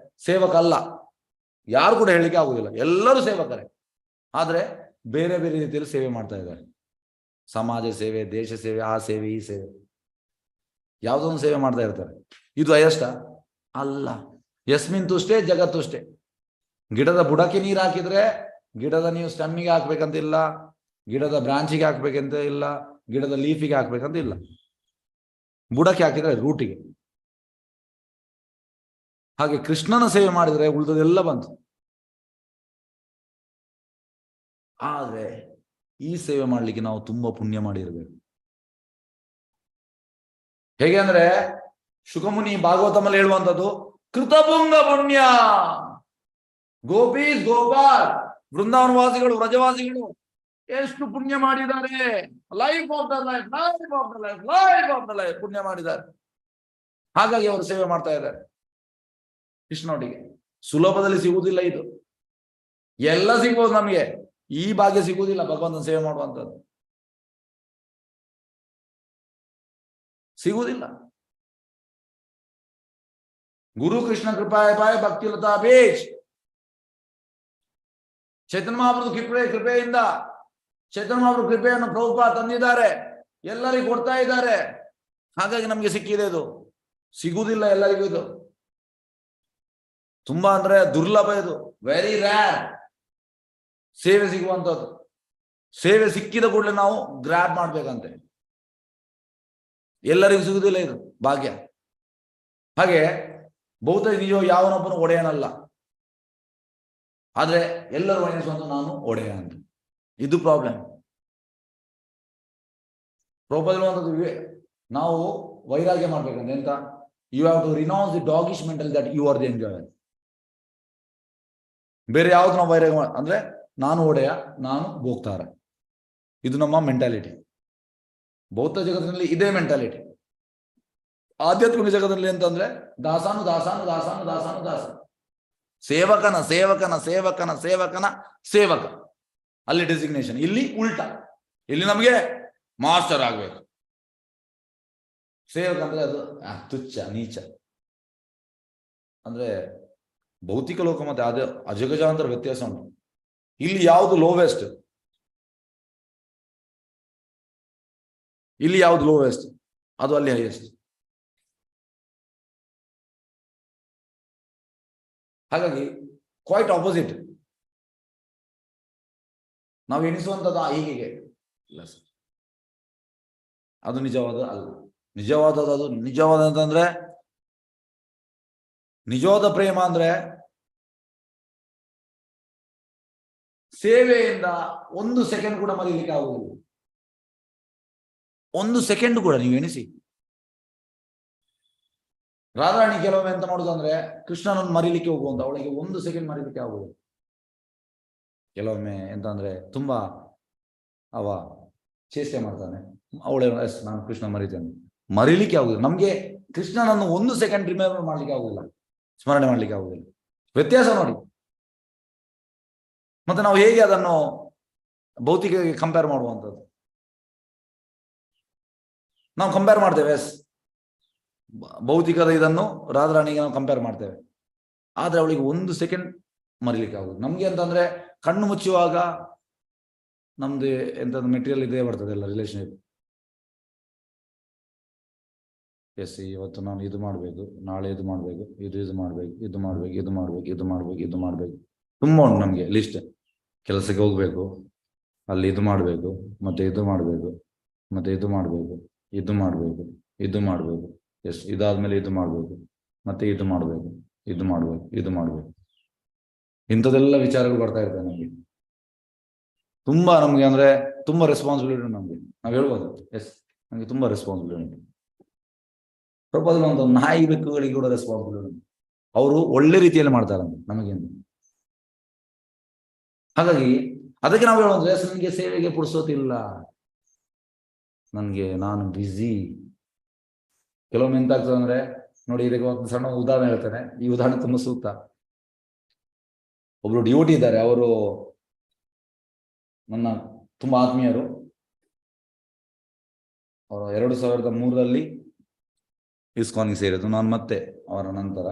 ಸೇವಕ ಅಲ್ಲ, ಯಾರು ಕೂಡ ಹೇಳಲಿಕ್ಕೆ ಆಗುದಿಲ್ಲ. ಎಲ್ಲರೂ ಸೇವಕರೇ, ಆದ್ರೆ ಬೇರೆ ಬೇರೆ ರೀತಿಯಲ್ಲಿ ಸೇವೆ ಮಾಡ್ತಾ ಇದ್ದಾರೆ. ಸಮಾಜ ಸೇವೆ, ದೇಶ ಸೇವೆ, ಆ ಸೇವೆ, ಈ ಸೇವೆ, ಯಾವುದೊಂದು ಸೇವೆ ಮಾಡ್ತಾ ಇರ್ತಾರೆ. ಇದು ಅಯಷ್ಟ ಅಲ್ಲ. ಯಸ್ಮಿನ್ ತುಷ್ಟೇ ಜಗತ್ತುಷ್ಟೇ. ಗಿಡದ ಬುಡಕ್ಕೆ ನೀರು ಹಾಕಿದ್ರೆ ಗಿಡದ ನೀವು ಸ್ಟೆಮ್ಮಿಗೆ ಹಾಕ್ಬೇಕಂತ ಇಲ್ಲ, ಗಿಡದ ಬ್ರಾಂಚಿಗೆ ಹಾಕ್ಬೇಕಂತ ಇಲ್ಲ, ಗಿಡದ ಲೀಫಿಗೆ ಹಾಕ್ಬೇಕಂತ ಇಲ್ಲ. ಬುಡಕ್ಕೆ ಹಾಕಿದ್ರೆ ರೂಟಿಗೆ. ಹಾಗೆ ಕೃಷ್ಣನ ಸೇವೆ ಮಾಡಿದ್ರೆ ಉಳಿದದೆಲ್ಲ ಬಂತು. ಆದ್ರೆ ಈ ಸೇವೆ ಮಾಡ್ಲಿಕ್ಕೆ ನಾವು ತುಂಬಾ ಪುಣ್ಯ ಮಾಡಿರ್ಬೇಕು. ಹೇಗೆ ಅಂದ್ರೆ, ಶುಕಮುನಿ ಭಾಗವತಮಲ್ಲಿ ಹೇಳುವಂಥದ್ದು, ಕೃತಪುಂಗ ಪುಣ್ಯ. ಗೋಪೀಸ್, ಗೋಪಾಲ್, ವೃಂದಾವನವಾಸಿಗಳು, ವ್ರಜವಾಸಿಗಳು ಎಷ್ಟು ಪುಣ್ಯ ಮಾಡಿದ್ದಾರೆ. Life of the life, life of the life, life of the life ಪುಣ್ಯ ಮಾಡಿದ್ದಾರೆ. ಹಾಗಾಗಿ ಅವರು ಸೇವೆ ಮಾಡ್ತಾ ಇದ್ದಾರೆ ಕೃಷ್ಣನೊಟ್ಟಿಗೆ. ಸುಲಭದಲ್ಲಿ ಸಿಗುವುದಿಲ್ಲ ಇದು. ಎಲ್ಲ ಸಿಗ್ಬೋದು ನಮಗೆ, ಈ ಭಾಗ್ಯ ಸಿಗುವುದಿಲ್ಲ ಭಗವಂತನ ಸೇವೆ ಮಾಡುವಂಥದ್ದು, ಸಿಗುವುದಿಲ್ಲ. ಗುರು ಕೃಷ್ಣ ಕೃಪಾಯ ಪಾಯ ಭಕ್ತಿಲತಾ ಬೀಜ್. ಚೈತನ್ಯ ಮಹಾಪ್ರಭು ಕೃಪೆಯಿಂದ ಚೈತನ್ಯ ಮಹಾಪ್ರಭು ಕೃಪೆಯನ್ನು ಪ್ರಭುಪಾದ ತಂದಿದ್ದಾರೆ, ಎಲ್ಲರಿಗೂ ಕೊಡ್ತಾ ಇದ್ದಾರೆ. ಹಾಗಾಗಿ ನಮ್ಗೆ ಸಿಕ್ಕಿದೆ. ಇದು ಸಿಗುವುದಿಲ್ಲ ಎಲ್ಲರಿಗೂ, ಇದು ತುಂಬಾ ಅಂದ್ರೆ ದುರ್ಲಭ, ಇದು ವೆರಿ ರ್ಯಾರ್ ಸೇವೆ ಸಿಗುವಂತದ್ದು. ಸೇವೆ ಸಿಕ್ಕಿದ ಕೂಡಲೇ ನಾವು ಗ್ರ್ಯಾಬ್ ಮಾಡ್ಬೇಕಂತೆ, ಎಲ್ಲರಿಗೂ ಸಿಗುವುದಿಲ್ಲ ಇದು ಭಾಗ್ಯ. ಹಾಗೆ ಬೌದ್ಧ ನಿಜ ಯಾವನೊಬ್ಬನು ಒಡೆಯನಲ್ಲ, ಆದ್ರೆ ಎಲ್ಲರೂ ಎಣಿಸುವಂತ ನಾನು ಒಡೆಯ ಅಂತ. ಇದು ಪ್ರಾಬ್ಲಮ್. ಪ್ರಭುಪಾದರುವಂತದ್ದು ನಾವು ವೈರಾಗ್ಯ ಮಾಡ್ಬೇಕಂತ ಎಂತ, you have to renounce the doggish mental that you are the enjoyer. ಬೇರೆ ಯಾವ್ದು ನಾವು ವೈರಾಗ್ಯ ಅಂದ್ರೆ ನಾನು ಒಡೆಯ, ನಾನು ಭೋಗ್ತಾರ, ಇದು ನಮ್ಮ ಮೆಂಟಾಲಿಟಿ. ಬೌದ್ಧ ಜಗತ್ತಿನಲ್ಲಿ ಇದೇ ಮೆಂಟಾಲಿಟಿ. ಆಧ್ಯಾತ್ಮಿಕ ಜಗತ್ತಿನಲ್ಲಿ ಅಂತಂದ್ರೆ ದಾಸಾನು ದಾಸಾನು ದಾಸಾನು ದಾಸಾನು ದಾಸ, ಸೇವಕನ ಸೇವಕನ ಸೇವಕನ ಸೇವಕನ ಸೇವಕ, ಅಲ್ಲಿ ಡೆಸಿಗ್ನೇಷನ್. ಇಲ್ಲಿ ಉಲ್ಟಾ, ಇಲ್ಲಿ ನಮಗೆ ಮಾಸ್ಟರ್ ಆಗ್ಬೇಕು. ಸೇವಕ ಅಂದ್ರೆ ಅದು ತುಚ್ಛ ನೀಚ. ಅಂದ್ರೆ ಭೌತಿಕ ಲೋಕ ಮತ್ತೆ ಅದೇ ಅಜಗಜಾಂತರ ವ್ಯತ್ಯಾಸ ಉಂಟು. ಇಲ್ಲಿ ಯಾವುದು ಲೋವೆಸ್ಟ್, ಇಲ್ಲಿ ಯಾವುದು ಲೋವೆಸ್ಟ್ ಅದು ಅಲ್ಲಿ ಹೈಯೆಸ್ಟ್. ಹಾಗಾಗಿ ಕ್ವೈಟ್ ಆಪೋಸಿಟ್. ನಾವು ಎಣಿಸುವಂಥದ್ದು ಹೀಗೆ ಇಲ್ಲ ಸರ್, ಅದು ನಿಜವಾದ ಅಲ್ಲ. ನಿಜವಾದದ್ದು ಅದು ನಿಜವಾದ ಅಂತಂದ್ರೆ, ನಿಜವಾದ ಪ್ರೇಮ ಅಂದ್ರೆ ಸೇವೆಯಿಂದ 1 ಸೆಕೆಂಡ್ ಕೂಡ ಮರೀಲಿಕ್ಕೆ ಆಗುವುದಿಲ್ಲ. 1 ಸೆಕೆಂಡ್ ಕೂಡ ನೀವು ಎಣಿಸಿ. ರಾಧಾರಾಣಿ ಕೆಲವೊಮ್ಮೆ ಎಂತ ಮಾಡುದಂದ್ರೆ ಕೃಷ್ಣನನ್ನು ಮರೀಲಿಕ್ಕೆ ಹೋಗುವಂತ, ಅವಳಿಗೆ 1 ಸೆಕೆಂಡ್ ಮರೀಲಿಕ್ಕೆ ಆಗುವುದು. ಕೆಲವೊಮ್ಮೆ ಎಂತ ಅಂದ್ರೆ ತುಂಬಾ ಅವ ಚೇಷ್ಟೆ ಮಾಡ್ತಾನೆ, ಅವಳೆ ಎಸ್ ನಾನು ಕೃಷ್ಣ ಮರೀತೇನೆ, ಮರೀಲಿಕ್ಕೆ ಆಗುದಿಲ್ಲ. ನಮ್ಗೆ ಕೃಷ್ಣನನ್ನು 1 ಸೆಕೆಂಡ್ ರಿಮೆಂಬರ್ ಮಾಡ್ಲಿಕ್ಕೆ ಆಗುದಿಲ್ಲ, ಸ್ಮರಣೆ ಮಾಡ್ಲಿಕ್ಕೆ ಆಗುದಿಲ್ಲ. ವ್ಯತ್ಯಾಸ ನೋಡಿ. ಮತ್ತೆ ನಾವು ಹೇಗೆ ಅದನ್ನು ಭೌತಿಕವಾಗಿ ಕಂಪೇರ್ ಮಾಡುವಂಥದ್ದು, ನಾವು ಕಂಪೇರ್ ಮಾಡ್ತೇವೆ. ಎಸ್, ಭೌತಿಕದ ಇದನ್ನು ರಾಧಾರಾಣಿಗೆ ನಾವು ಕಂಪೇರ್ ಮಾಡ್ತೇವೆ, ಆದ್ರೆ ಅವಳಿಗೆ 1 ಸೆಕೆಂಡ್ ಮರಿಲಿಕ್ಕೆ ಆಗುದು. ನಮ್ಗೆ ಅಂತಂದ್ರೆ ಕಣ್ಣು ಮುಚ್ಚುವಾಗ ನಮ್ದು ಎಂತದ್ದು ಮೆಟೀರಿಯಲ್ ಇದೇ ಬರ್ತದೆ, ಎಲ್ಲ ರಿಲೇಶನ್ಶಿಪ್. ಎಸ್, ಇವತ್ತು ನಾನು ಇದು ಮಾಡ್ಬೇಕು, ನಾಳೆ ಇದು ಮಾಡ್ಬೇಕು, ಇದು ಮಾಡ್ಬೇಕು, ಇದು ಮಾಡ್ಬೇಕು, ಇದು ಮಾಡ್ಬೇಕು, ಇದು ಮಾಡ್ಬೇಕು, ಇದು ಮಾಡ್ಬೇಕು, ತುಂಬಾ ಉಂಟು ನಮ್ಗೆ ಲಿಸ್ಟ್. ಕೆಲಸಕ್ಕೆ ಹೋಗ್ಬೇಕು, ಅಲ್ಲಿ ಇದು ಮಾಡ್ಬೇಕು, ಮತ್ತೆ ಇದು ಮಾಡ್ಬೇಕು, ಮತ್ತೆ ಇದು ಮಾಡ್ಬೇಕು, ಇದು ಮಾಡ್ಬೇಕು, ಇದು ಮಾಡ್ಬೇಕು, ಎಸ್, ಇದಾದ್ಮೇಲೆ ಇದು ಮಾಡ್ಬೇಕು, ಮತ್ತೆ ಇದು ಮಾಡ್ಬೇಕು, ಇದು ಮಾಡ್ಬೇಕು, ಇದು ಮಾಡ್ಬೇಕು. ಇಂಥದೆಲ್ಲ ವಿಚಾರಗಳು ಬರ್ತಾ ಇರ್ತವೆ ನಮ್ಗೆ. ತುಂಬಾ ನಮ್ಗೆ ಅಂದ್ರೆ ತುಂಬಾ ರೆಸ್ಪಾನ್ಸಿಬಿಲಿಟಿ ಉಂಟು ನಮ್ಗೆ. ನಾವ್ ಹೇಳ್ಬೋದು ಎಸ್, ನಮ್ಗೆ ತುಂಬಾ ರೆಸ್ಪಾನ್ಸಿಬಿಲಿಟಿ ಉಂಟು. ಪ್ರಪೋಸಲ್ ಒಂದು ನಾಯಿ ಬೆಕ್ಕುಗಳಿಗೆ ಕೂಡ ರೆಸ್ಪಾನ್ಸಿಬಿಲಿಟಿ ಉಂಟು. ಅವರು ಒಳ್ಳೆ ರೀತಿಯಲ್ಲಿ ಮಾಡ್ತಾರಂತೆ ನಮಗೇನು. ಹಾಗಾಗಿ ಅದಕ್ಕೆ ನಾವು ಹೇಳೋದು, ಎಸ್ ನನಗೆ ಸೇವೆಗೆ ಪುರ್ಸೋತಿಲ್ಲ, ನಾನು ಬ್ಯುಸಿ. ಕೆಲವೊಮ್ಮೆ ಎಂತ ಆಗ್ತದೆ ಅಂದ್ರೆ ನೋಡಿ, ಇದಕ್ಕೆ ಒಂದು ಸಣ್ಣ ಉದಾಹರಣೆ ಹೇಳ್ತೇನೆ. ಈ ಉದಾಹರಣೆ ತುಂಬಾ ಸೂಕ್ತ. ಒಬ್ರು ಡ್ಯೂಟಿ ಇದ್ದಾರೆ, ಅವರು ನನ್ನ ತುಂಬಾ ಆತ್ಮೀಯರು. ಅವರು 2003ರಲ್ಲಿ ಇಸ್ಕಾನ್ಗೆ ಸೇರಿದ್ರು. ನಾನು ಮತ್ತೆ ಅವರ ನಂತರ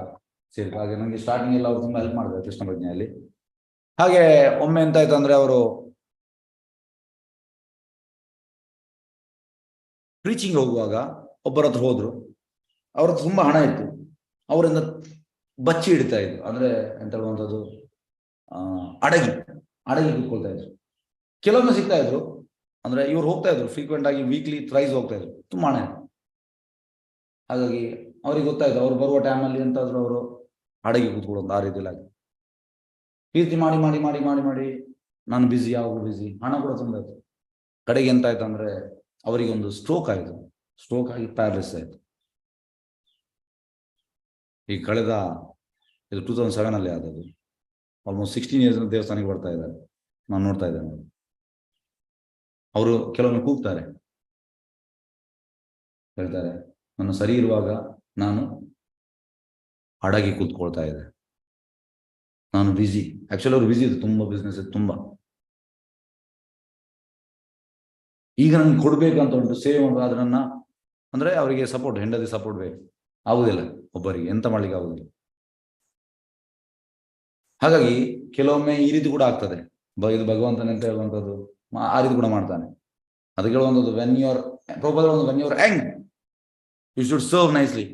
ಸೇರಿ. ಹಾಗೆ ನನಗೆ ಸ್ಟಾರ್ಟಿಂಗ್ ಎಲ್ಲ ಅವರು ತುಂಬಾ ಹೆಲ್ಪ್ ಮಾಡಿದ್ದಾರೆ ಕೃಷ್ಣ ಪ್ರಜ್ಞೆಯಲ್ಲಿ. ಹಾಗೆ ಒಮ್ಮೆ ಎಂತ ಆಯ್ತು ಅಂದ್ರೆ, ಅವರು ಪ್ರೀಚಿಂಗ್ ಹೋಗುವಾಗ ಒಬ್ಬರ ಹತ್ರ ಹೋದ್ರು. ಅವ್ರ ಹತ್ರ ತುಂಬಾ ಹಣ ಇತ್ತು. ಅವರಿಂದ ಬಚ್ಚಿ ಹಿಡಿತಾ ಇದ್ರು, ಅಂದ್ರೆ ಎಂತ ಹೇಳುವಂಥದ್ದು, ಅಡಗಿ ಕೂತ್ಕೊಳ್ತಾ ಇದ್ರು. ಕೆಲವೊಮ್ಮೆ ಸಿಗ್ತಾ ಇದ್ರು, ಅಂದ್ರೆ ಇವ್ರು ಹೋಗ್ತಾ ಇದ್ರು ಫ್ರೀಕ್ವೆಂಟ್ ಆಗಿ, ವೀಕ್ಲಿ ಥ್ರೈಸ್ ಹೋಗ್ತಾ ಇದ್ರು, ತುಂಬಾ ಹಣ ಇತ್ತು. ಹಾಗಾಗಿ ಅವ್ರಿಗೆ ಗೊತ್ತಾಯ್ತು, ಅವ್ರು ಬರುವ ಟೈಮಲ್ಲಿ ಎಂತಾದ್ರು ಅವರು ಅಡಗಿ ಕೂತ್ಕೊಳ್ಳೋದು. ಆ ರೀತಿಯಲ್ಲಿ ಪ್ರೀತಿ ಮಾಡಿ ಮಾಡಿ ಮಾಡಿ ಮಾಡಿ ಮಾಡಿ ನಾನು ಬ್ಯುಸಿ, ಯಾವಾಗ ಬ್ಯುಸಿ, ಹಣ ಕೂಡ ತುಂಬ ಆಯ್ತು. ಕಡೆಗೆ ಎಂತ ಆಯ್ತು ಅಂದ್ರೆ, ಅವರಿಗೆ ಒಂದು ಸ್ಟ್ರೋಕ್ ಆಯಿತು. ಸ್ಟ್ರೋಕ್ ಆಗಿ ಪ್ಯಾರಲಿಸ್ ಆಯ್ತು. ಈ ಕಳೆದ ಇದು 2007 ಆದದ್ದು. ಆಲ್ಮೋಸ್ಟ್ 16 years ದೇವಸ್ಥಾನಕ್ಕೆ ಬರ್ತಾ ಇದ್ದಾರೆ, ನಾನು ನೋಡ್ತಾ ಇದ್ದೇನೆ. ಅವರು ಕೆಲವೊಮ್ಮೆ ಕೂಗ್ತಾರೆ, ಹೇಳ್ತಾರೆ, ನಾನು ಸರಿ ಇರುವಾಗ ನಾನು ಅಡಗಿ ಕೂತ್ಕೊಳ್ತಾ ಇದ್ದೆ, ನಾನು ಬ್ಯುಸಿ. ಆಕ್ಚುಲಿ ಅವ್ರು ಬ್ಯುಸಿ, ಇದು ತುಂಬಾ ಬಿಸ್ನೆಸ್ ಇದೆ ತುಂಬಾ. ಈಗ ನನ್ಗೆ ಕೊಡ್ಬೇಕಂತ ಉಂಟು, ಸೇವೆ ಮಾಡುವ, ಆದ್ರೆ ನನ್ನ ಅಂದ್ರೆ ಅವರಿಗೆ ಸಪೋರ್ಟ್, ಹೆಂಡತಿ ಸಪೋರ್ಟ್ ಬೇಕು. ಆಗುದಿಲ್ಲ, ಒಬ್ಬರಿಗೆ ಎಂತ ಮಾಡ್ಲಿಕ್ಕೆ ಆಗುದಿಲ್ಲ. ಹಾಗಾಗಿ ಕೆಲವೊಮ್ಮೆ ಈ ರೀತಿ ಕೂಡ ಆಗ್ತದೆ. ಇದು ಭಗವಂತನ ಅಂತ ಹೇಳುವಂಥದ್ದು ಆ ರೀತಿ ಕೂಡ ಮಾಡ್ತಾನೆ. ಅದಕ್ಕೆ ಹೇಳುವಂಥದ್ದು when you're young you should serve nicely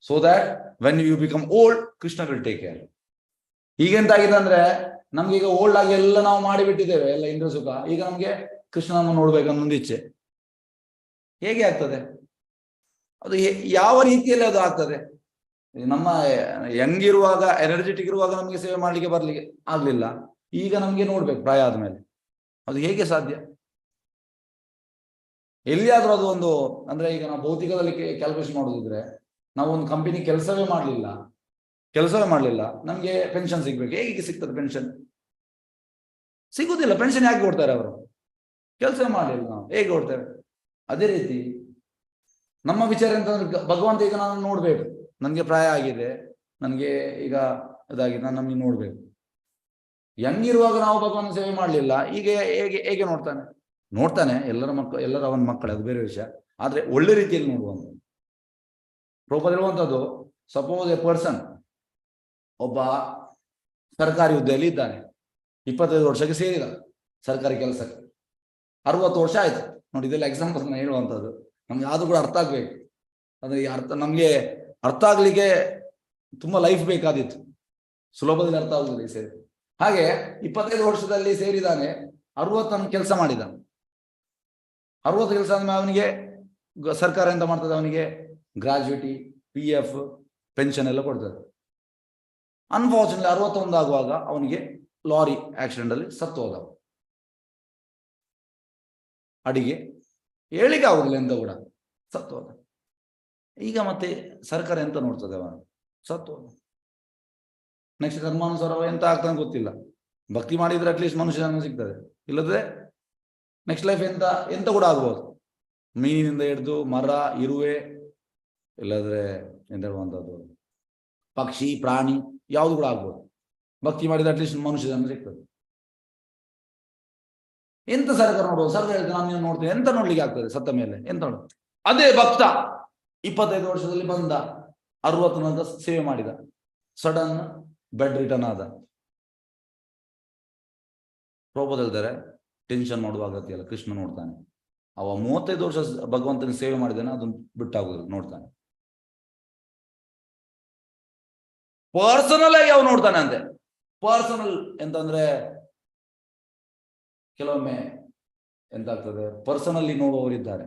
so that when you become old Krishna will take care. ಈಗೆಂತಾಗಿದೆ ಅಂದ್ರೆ ನಮ್ಗೆ ಈಗ ಓಲ್ಡ್ ಆಗಿ ಎಲ್ಲ ನಾವು ಮಾಡಿಬಿಟ್ಟಿದ್ದೇವೆ, ಎಲ್ಲ ಇಂದ್ರ ಸುಖ. ಈಗ ನಮ್ಗೆ ಕೃಷ್ಣನನ್ನು ನೋಡ್ಬೇಕನ್ನೋ ಒಂದು ಇಚ್ಛೆ. ಹೇಗೆ ಆಗ್ತದೆ ಅದು? ಯಾವ ರೀತಿಯಲ್ಲಿ ಅದು ಆಗ್ತದೆ? ನಮ್ಮ ಯಂಗಿರುವಾಗ, ಎನರ್ಜೆಟಿಕ್ ಇರುವಾಗ ನಮಗೆ ಸೇವೆ ಮಾಡ್ಲಿಕ್ಕೆ ಬರ್ಲಿಕ್ಕೆ ಆಗ್ಲಿಲ್ಲ. ಈಗ ನಮ್ಗೆ ನೋಡ್ಬೇಕು ಪ್ರಾಯ ಆದ್ಮೇಲೆ, ಅದು ಹೇಗೆ ಸಾಧ್ಯ? ಎಲ್ಲಿಯಾದ್ರೂ ಅದು ಒಂದು ಅಂದ್ರೆ, ಈಗ ನಾವು ಭೌತಿಕದಲ್ಲಿ ಕ್ಯಾಲ್ಕುಲೇಷನ್ ಮಾಡೋದಿದ್ರೆ, ನಾವು ಒಂದು ಕಂಪನಿ ಕೆಲಸವೇ ಮಾಡಲಿಲ್ಲ, ನಮ್ಗೆ ಪೆನ್ಷನ್ ಸಿಗ್ಬೇಕು. ಹೇಗೆ ಸಿಗ್ತದೆ ಪೆನ್ಷನ್? ಸಿಗುದಿಲ್ಲ. ಪೆನ್ಷನ್ ಯಾಕೆ ಕೊಡ್ತಾರೆ ಅವರು? ಕೆಲಸ ಮಾಡಲಿಲ್ಲ ನಾವು, ಹೇಗೆ ಕೊಡ್ತೇವೆ? ಅದೇ ರೀತಿ ನಮ್ಮ ವಿಚಾರ ಅಂತಂದ್ರೆ, ಭಗವಂತ ಈಗ ನಾನು ನೋಡ್ಬೇಕು, ನನಗೆ ಪ್ರಾಯ ಆಗಿದೆ, ನನಗೆ ಈಗ ಇದಾಗಿದೆ, ನಾನು ನಮಗೆ ನೋಡ್ಬೇಕು. ಹೆಂಗಿರುವಾಗ ನಾವು ಭಗವಂತ ಸೇವೆ ಮಾಡಲಿಲ್ಲ, ಈಗ ಹೇಗೆ ನೋಡ್ತಾನೆ? ಎಲ್ಲರ ಅವನ ಮಕ್ಕಳೇ, ಅದು ಬೇರೆ ವಿಷಯ. ಆದ್ರೆ ಒಳ್ಳೆ ರೀತಿಯಲ್ಲಿ ನೋಡುವಂಥದ್ದು. ಪ್ರಭುಪಾದ ಹೇಳುವಂಥದ್ದು, ಸಪೋಸ್ ಎ ಪರ್ಸನ್ ಒಬ್ಬ ಸರ್ಕಾರಿ ಹುದ್ದೆಯಲ್ಲಿ ಇದ್ದಾನೆ, 25 ವರ್ಷಕ್ಕೆ ಸೇರಿದ ಸರ್ಕಾರಿ ಕೆಲಸಕ್ಕೆ, 60 ವರ್ಷ ಆಯ್ತು ನೋಡಿ. ಇದೆಲ್ಲ ಎಕ್ಸಾಂಪಲ್ ನಾನು ಹೇಳುವಂಥದ್ದು, ನಮ್ಗೆ ಆದ್ರೂ ಕೂಡ ಅರ್ಥ ಆಗ್ಬೇಕು. ಅಂದ್ರೆ ಈ ನಮ್ಗೆ ಅರ್ಥ ಆಗ್ಲಿಕ್ಕೆ ತುಂಬಾ ಲೈಫ್ ಬೇಕಾದಿತ್ತು, ಸುಲಭದಲ್ಲಿ ಅರ್ಥ ಆಗುದಿಲ್ಲ ಈ ಸೇರಿ. ಹಾಗೆ 25 ವರ್ಷದಲ್ಲಿ ಸೇರಿದಾನೆ, 60 ಕೆಲಸ ಮಾಡಿದ. 60 ಕೆಲಸ ಆದ್ಮೇಲೆ ಅವನಿಗೆ ಸರ್ಕಾರ ಎಂತ ಮಾಡ್ತದೆ? ಅವನಿಗೆ ಗ್ರಾಜ್ಯುಟಿ, PF, ಪೆನ್ಷನ್ ಎಲ್ಲ ಕೊಡ್ತದೆ. ಅನ್ಫಾರ್ಚುನೇಟ್ಲಿ 61 ಆಗುವಾಗ ಅವನಿಗೆ ಲಾರಿ ಆಕ್ಸಿಡೆಂಟ್ ಅಲ್ಲಿ ಸತ್ತು ಹೋದ. ಅಡಿಗೆ ಹೇಳಿಕೆ ಆಗುದಿಲ್ಲ ಎಂತ ಕೂಡ, ಸತ್ತು ಹೋದ. ಈಗ ಮತ್ತೆ ಸರ್ಕಾರ ಎಂತ ನೋಡ್ತದೆ? ಅವನು ಸತ್ತು ಹೋದ. ನೆಕ್ಸ್ಟ್ ಕರ್ಮಾನುಸಾರ ಎಂತ ಆಗ್ತಾನೆ ಗೊತ್ತಿಲ್ಲ. ಭಕ್ತಿ ಮಾಡಿದ್ರೆ ಅಟ್ಲೀಸ್ಟ್ ಮನುಷ್ಯ ಜನ್ಮ ಸಿಗ್ತದೆ, ಇಲ್ಲದ್ರೆ ನೆಕ್ಸ್ಟ್ ಲೈಫ್ ಎಂತ ಕೂಡ ಆಗ್ಬೋದು. ಮೀನಿನಿಂದ ಹಿಡಿದು ಮರ, ಇರುವೆ, ಇಲ್ಲದ್ರೆ ಎಂತ ಹೇಳುವಂಥದ್ದು ಪಕ್ಷಿ, ಪ್ರಾಣಿ, ಯಾವುದು ಕೂಡ ಆಗ್ಬೋದು. ಭಕ್ತಿ ಮಾಡಿದ್ರೆ ಅಟ್ಲೀಸ್ಟ್ ಮನುಷ್ಯ ಜನ್ಮ ಸಿಗ್ತದೆ. ಎಂತ ಸರ್ಕಾರ ನೋಡುವುದು? ಸರ್ಕಾರ ಹೇಳ್ತೇನೆ ನಾನು ನೀವು ನೋಡ್ತೇನೆ, ಎಂತ ನೋಡ್ಲಿಕ್ಕೆ ಆಗ್ತದೆ ಸತ್ತ ಮೇಲೆ? ಎಂತ ನೋಡ? ಅದೇ ಭಕ್ತ 25 ವರ್ಷದಲ್ಲಿ ಬಂದ, 60 ಸೇವೆ ಮಾಡಿದ, ಸಡನ್ ಬೆಡ್ ರಿಟರ್ನ್ ಆದ. ಪ್ರಭುಪಾದ ಹೇಳ್ತಾರೆ, ಟೆನ್ಷನ್ ಮಾಡುವ ಅಗತ್ಯ ಇಲ್ಲ, ಕೃಷ್ಣ ನೋಡ್ತಾನೆ. ಅವ 35 ವರ್ಷ ಭಗವಂತನ ಸೇವೆ ಮಾಡಿದಾನೆ, ಅದನ್ನು ಬಿಟ್ಟಾಗುದಿಲ್ಲ, ನೋಡ್ತಾನೆ. ಪರ್ಸನಲ್ ಆಗಿ ಅವ್ ನೋಡ್ತಾನೆ ಅಂತೆ. ಪರ್ಸನಲ್ ಎಂತಂದ್ರೆ ಕೆಲವೊಮ್ಮೆ ಎಂತಾಗ್ತದೆ, ಪರ್ಸನಲಿ ನೋಡುವವರಿದ್ದಾರೆ.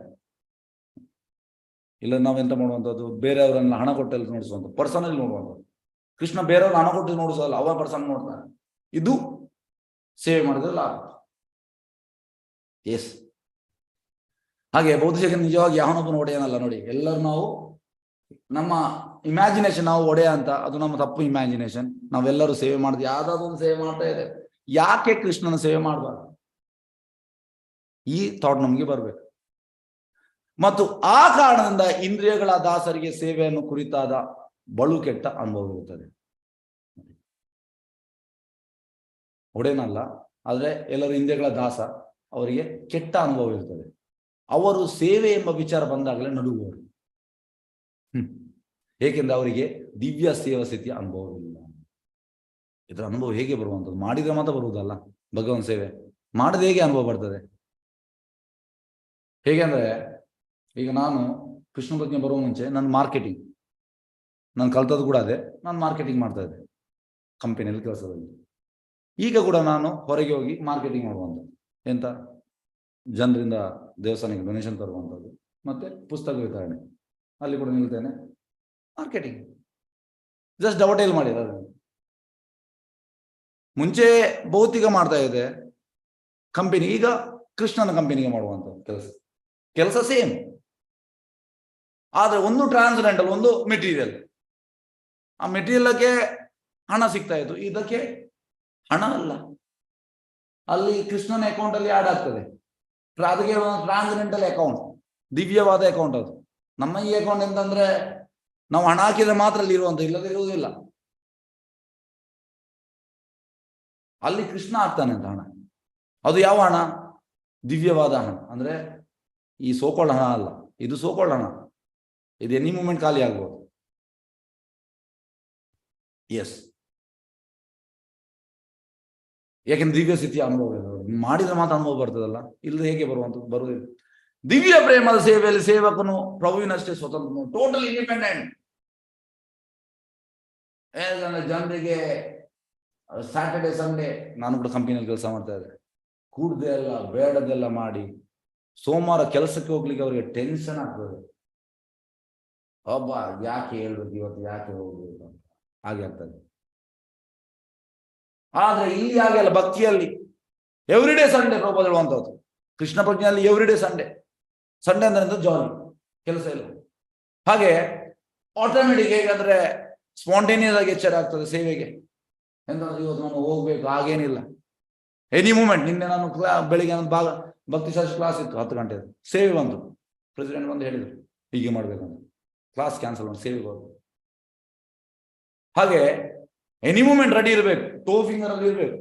ಇಲ್ಲ ನಾವೆಂತ ಮಾಡುವಂಥದ್ದು, ಬೇರೆಯವರನ್ನ ಹಣ ಕೊಟ್ಟಲ್ಲಿ ನೋಡಿಸುವಂಥ, ಪರ್ಸನಲಿ ನೋಡುವಂಥದ್ದು. ಕೃಷ್ಣ ಬೇರೆಯವ್ರನ್ನ ಹಣ ಕೊಟ್ಟು ನೋಡಿಸೋಲ್ಲ, ಅವ ಪರ್ಸನ್ ನೋಡ್ತಾನೆ. ಇದು ಸೇವೆ ಮಾಡಿದ್ರಲ್ಲ. ಎಸ್, ಹಾಗೆ ಬೌದ್ಧ ಜಗನ್ ನಿಜವಾಗಿ ಯಾವನೊಬ್ಬನ ಒಡೆಯನಲ್ಲ ನೋಡಿ. ಎಲ್ಲರೂ ನಾವು ನಮ್ಮ ಇಮ್ಯಾಜಿನೇಷನ್ ನಾವು ಒಡೆಯ ಅಂತ, ಅದು ನಮ್ಮ ತಪ್ಪು ಇಮ್ಯಾಜಿನೇಷನ್. ನಾವೆಲ್ಲರೂ ಸೇವೆ ಮಾಡಿದ್ವಿ, ಯಾವ್ದಾದ್ರು ಒಂದು ಸೇವೆ ಮಾಡ್ತಾ ಇದೆ. ಯಾಕೆ ಕೃಷ್ಣನ ಸೇವೆ ಮಾಡಬಾರ್ದು? ಈ ಥಾಟ್ ನಮ್ಗೆ ಬರ್ಬೇಕು. ಮತ್ತು ಆ ಕಾರಣದಿಂದ ಇಂದ್ರಿಯಗಳ ದಾಸರಿಗೆ ಸೇವೆಯನ್ನು ಕುರಿತಾದ ಬಳು ಕೆಟ್ಟ ಅನುಭವ ಇರುತ್ತದೆ. ಒಡೆಯನಲ್ಲ, ಆದ್ರೆ ಎಲ್ಲರೂ ಇಂದ್ರಿಯಗಳ ದಾಸ, ಅವರಿಗೆ ಕೆಟ್ಟ ಅನುಭವ ಇರ್ತದೆ. ಅವರು ಸೇವೆ ಎಂಬ ವಿಚಾರ ಬಂದಾಗಲೇ ನಡುಗುವರು. ಏಕೆಂದ್ರೆ ಅವರಿಗೆ ದಿವ್ಯ ಸೇವಾ ಸ್ಥಿತಿಯ ಅನುಭವವಿಲ್ಲ. ಇದರ ಅನುಭವ ಹೇಗೆ ಬರುವಂಥದ್ದು? ಮಾಡಿದ್ರೆ ಮಾತ್ರ ಬರುವುದಲ್ಲ. ಭಗವಂತ ಸೇವೆ ಮಾಡದೆ ಹೇಗೆ ಅನುಭವ ಬರ್ತದೆ? ಹೇಗೆ ಅಂದ್ರೆ, ಈಗ ನಾನು ಕೃಷ್ಣ ಪ್ರಜ್ಞೆ ಬರುವ ಮುಂಚೆ ನನ್ನ ಮಾರ್ಕೆಟಿಂಗ್, ನಾನು ಕಲ್ತದ್ದು ಕೂಡ ಅದೇ. ನಾನು ಮಾರ್ಕೆಟಿಂಗ್ ಮಾಡ್ತಾ ಇದ್ದೆ ಕಂಪನಿಯಲ್ಲಿ ಕೆಲಸದಲ್ಲಿ. ಈಗ ಕೂಡ ನಾನು ಹೊರಗೆ ಹೋಗಿ ಮಾರ್ಕೆಟಿಂಗ್ ಮಾಡುವಂಥದ್ದು. ಎಂತ? ಜನರಿಂದ ದೇವಸ್ಥಾನಕ್ಕೆ ಡೊನೇಷನ್ ತರುವಂಥದ್ದು, ಮತ್ತೆ ಪುಸ್ತಕ ವಿತರಣೆ, ಅಲ್ಲಿ ಕೂಡ ನಿಲ್ತೇನೆ. ಮಾರ್ಕೆಟಿಂಗ್ ಜಸ್ಟ್ ಡವಟೇಲ್ ಮಾಡಿದ. ಮುಂಚೆ ಭೌತಿಕ ಮಾಡ್ತಾ ಇದೆ ಕಂಪನಿ, ಈಗ ಕೃಷ್ಣನ ಕಂಪನಿಗೆ ಮಾಡುವಂಥ ಕೆಲಸ ಸೇಮ್. ಆದ್ರೆ ಒಂದು ಟ್ರಾನ್ಸ್ಡೆಂಟಲ್, ಒಂದು ಮೆಟೀರಿಯಲ್. ಆ ಮೆಟೀರಿಯಲ್ಗೆ ಹಣ ಸಿಗ್ತಾ ಇತ್ತು, ಇದಕ್ಕೆ ಹಣ ಅಲ್ಲ. ಅಲ್ಲಿ ಕೃಷ್ಣನ ಅಕೌಂಟ್ ಅಲ್ಲಿ ಆಡ್ ಆಗ್ತದೆ. ಅದಕ್ಕೆ ಟ್ರಾನ್ಸ್ಡೆಂಟಲ್ ಅಕೌಂಟ್, ದಿವ್ಯವಾದ ಅಕೌಂಟ್ ಅದು. ನಮ್ಮ ಈ ಅಕೌಂಟ್ ಎಂತಂದ್ರೆ ನಾವು ಹಣ ಹಾಕಿದ್ರೆ ಮಾತ್ರ ಅಲ್ಲಿ ಇರುವಂತ, ಇಲ್ಲದೆ ಇರುವುದಿಲ್ಲ. ಅಲ್ಲಿ ಕೃಷ್ಣ ಆಗ್ತಾನೆ ಅಂತ ಹಣ. ಅದು ಯಾವ ಹಣ? ದಿವ್ಯವಾದ ಹಣ. ಅಂದ್ರೆ ಈ ಸೋಕೊಳ್ಳ ಹಣ ಅಲ್ಲ, ಇದು ಸೋಕೊಳ್ಳ ಹಣ. ಇದು ಎನಿ ಮೂಮೆಂಟ್ ಖಾಲಿ ಆಗ್ಬೋದು. ಎಸ್, ಯಾಕೆಂದ್ರೆ ದಿವ್ಯ ಸ್ಥಿತಿಯ ಅನುಭವ ಮಾಡಿದ್ರೆ ಮಾತ್ರ ಅನುಭವ ಬರ್ತದಲ್ಲ, ಇಲ್ಲದೆ ಹೇಗೆ ಬರುವುದಿಲ್ಲ. ದಿವ್ಯ ಪ್ರೇಮದ ಸೇವೆಯಲ್ಲಿ ಸೇವಕನು ಪ್ರಭುವಿನಷ್ಟೇ ಸ್ವತಂತ್ರ, ಟೋಟಲ್ ಇಂಡಿಪೆಂಡೆಂಟ್. ಜನರಿಗೆ ಸ್ಯಾಟರ್ಡೆ ಸಂಡೇ, ನಾನು ಕೂಡ ಕಂಪನಿಯಲ್ಲಿ ಕೆಲಸ ಮಾಡ್ತಾ ಇದ್ದೆ, ಕೂಡ್ದೆಲ್ಲ ಬೇಡದೆಲ್ಲ ಮಾಡಿ ಸೋಮವಾರ ಕೆಲಸಕ್ಕೆ ಹೋಗ್ಲಿಕ್ಕೆ ಅವರಿಗೆ ಟೆನ್ಷನ್ ಆಗ್ತದೆ. ಒಬ್ಬ ಯಾಕೆ ಹೇಳ್ಬೇಕು ಇವತ್ತು, ಯಾಕೆ ಹೋಗ್ಬೇಕು ಅಂತ ಹಾಗೆ ಆಗ್ತದೆ. ಆದ್ರೆ ಇಲ್ಲಿ ಹಾಗೆ ಅಲ್ಲ, ಭಕ್ತಿಯಲ್ಲಿ ಎವ್ರಿಡೇ ಸಂಡೇ ಪ್ರಭು ಹೇಳುವಂಥದ್ದು. ಕೃಷ್ಣ ಪ್ರಜ್ಞೆಯಲ್ಲಿ ಎವ್ರಿಡೇ ಸಂಡೇ ಅಂದ್ರೆ ಜಾಲಿ, ಕೆಲಸ ಇಲ್ಲ. ಹಾಗೆ ಆಟೋಮೆಟಿಕ್ ಹೇಗಂದ್ರೆ ಸ್ಪಾಂಟೇನಿಯಸ್ ಆಗಿ ಎಚ್ಚರ ಆಗ್ತದೆ ಸೇವೆಗೆ. ಎಂತಂದ್ರೆ ಇವತ್ತು ನಾನು ಹೋಗ್ಬೇಕು ಹಾಗೇನಿಲ್ಲ, ಎನಿ ಮೂಮೆಂಟ್. ನಿನ್ನೆ ನಾನು ಬೆಳಿಗ್ಗೆ ನನ್ನ ಭಕ್ತಿ ಶಾಸ್ತ್ರ ಕ್ಲಾಸ್ ಇತ್ತು 10 ಗಂಟೆ, ಸೇವೆ ಬಂತು, ಪ್ರೆಸಿಡೆಂಟ್ ಬಂದು ಹೇಳಿದ್ರು ಹೀಗೆ ಮಾಡ್ಬೇಕಂತ, ಕ್ಲಾಸ್ ಕ್ಯಾನ್ಸಲ್ ಮಾಡಿ ಸೇವೆಗೆ ಹೋದ್ರು. ಹಾಗೆ ಎನಿ ಮೂಮೆಂಟ್ ರೆಡಿ ಇರಬೇಕು, ಟೋ ಫಿಂಗರ್ ಅಲ್ಲಿ ಇರ್ಬೇಕು.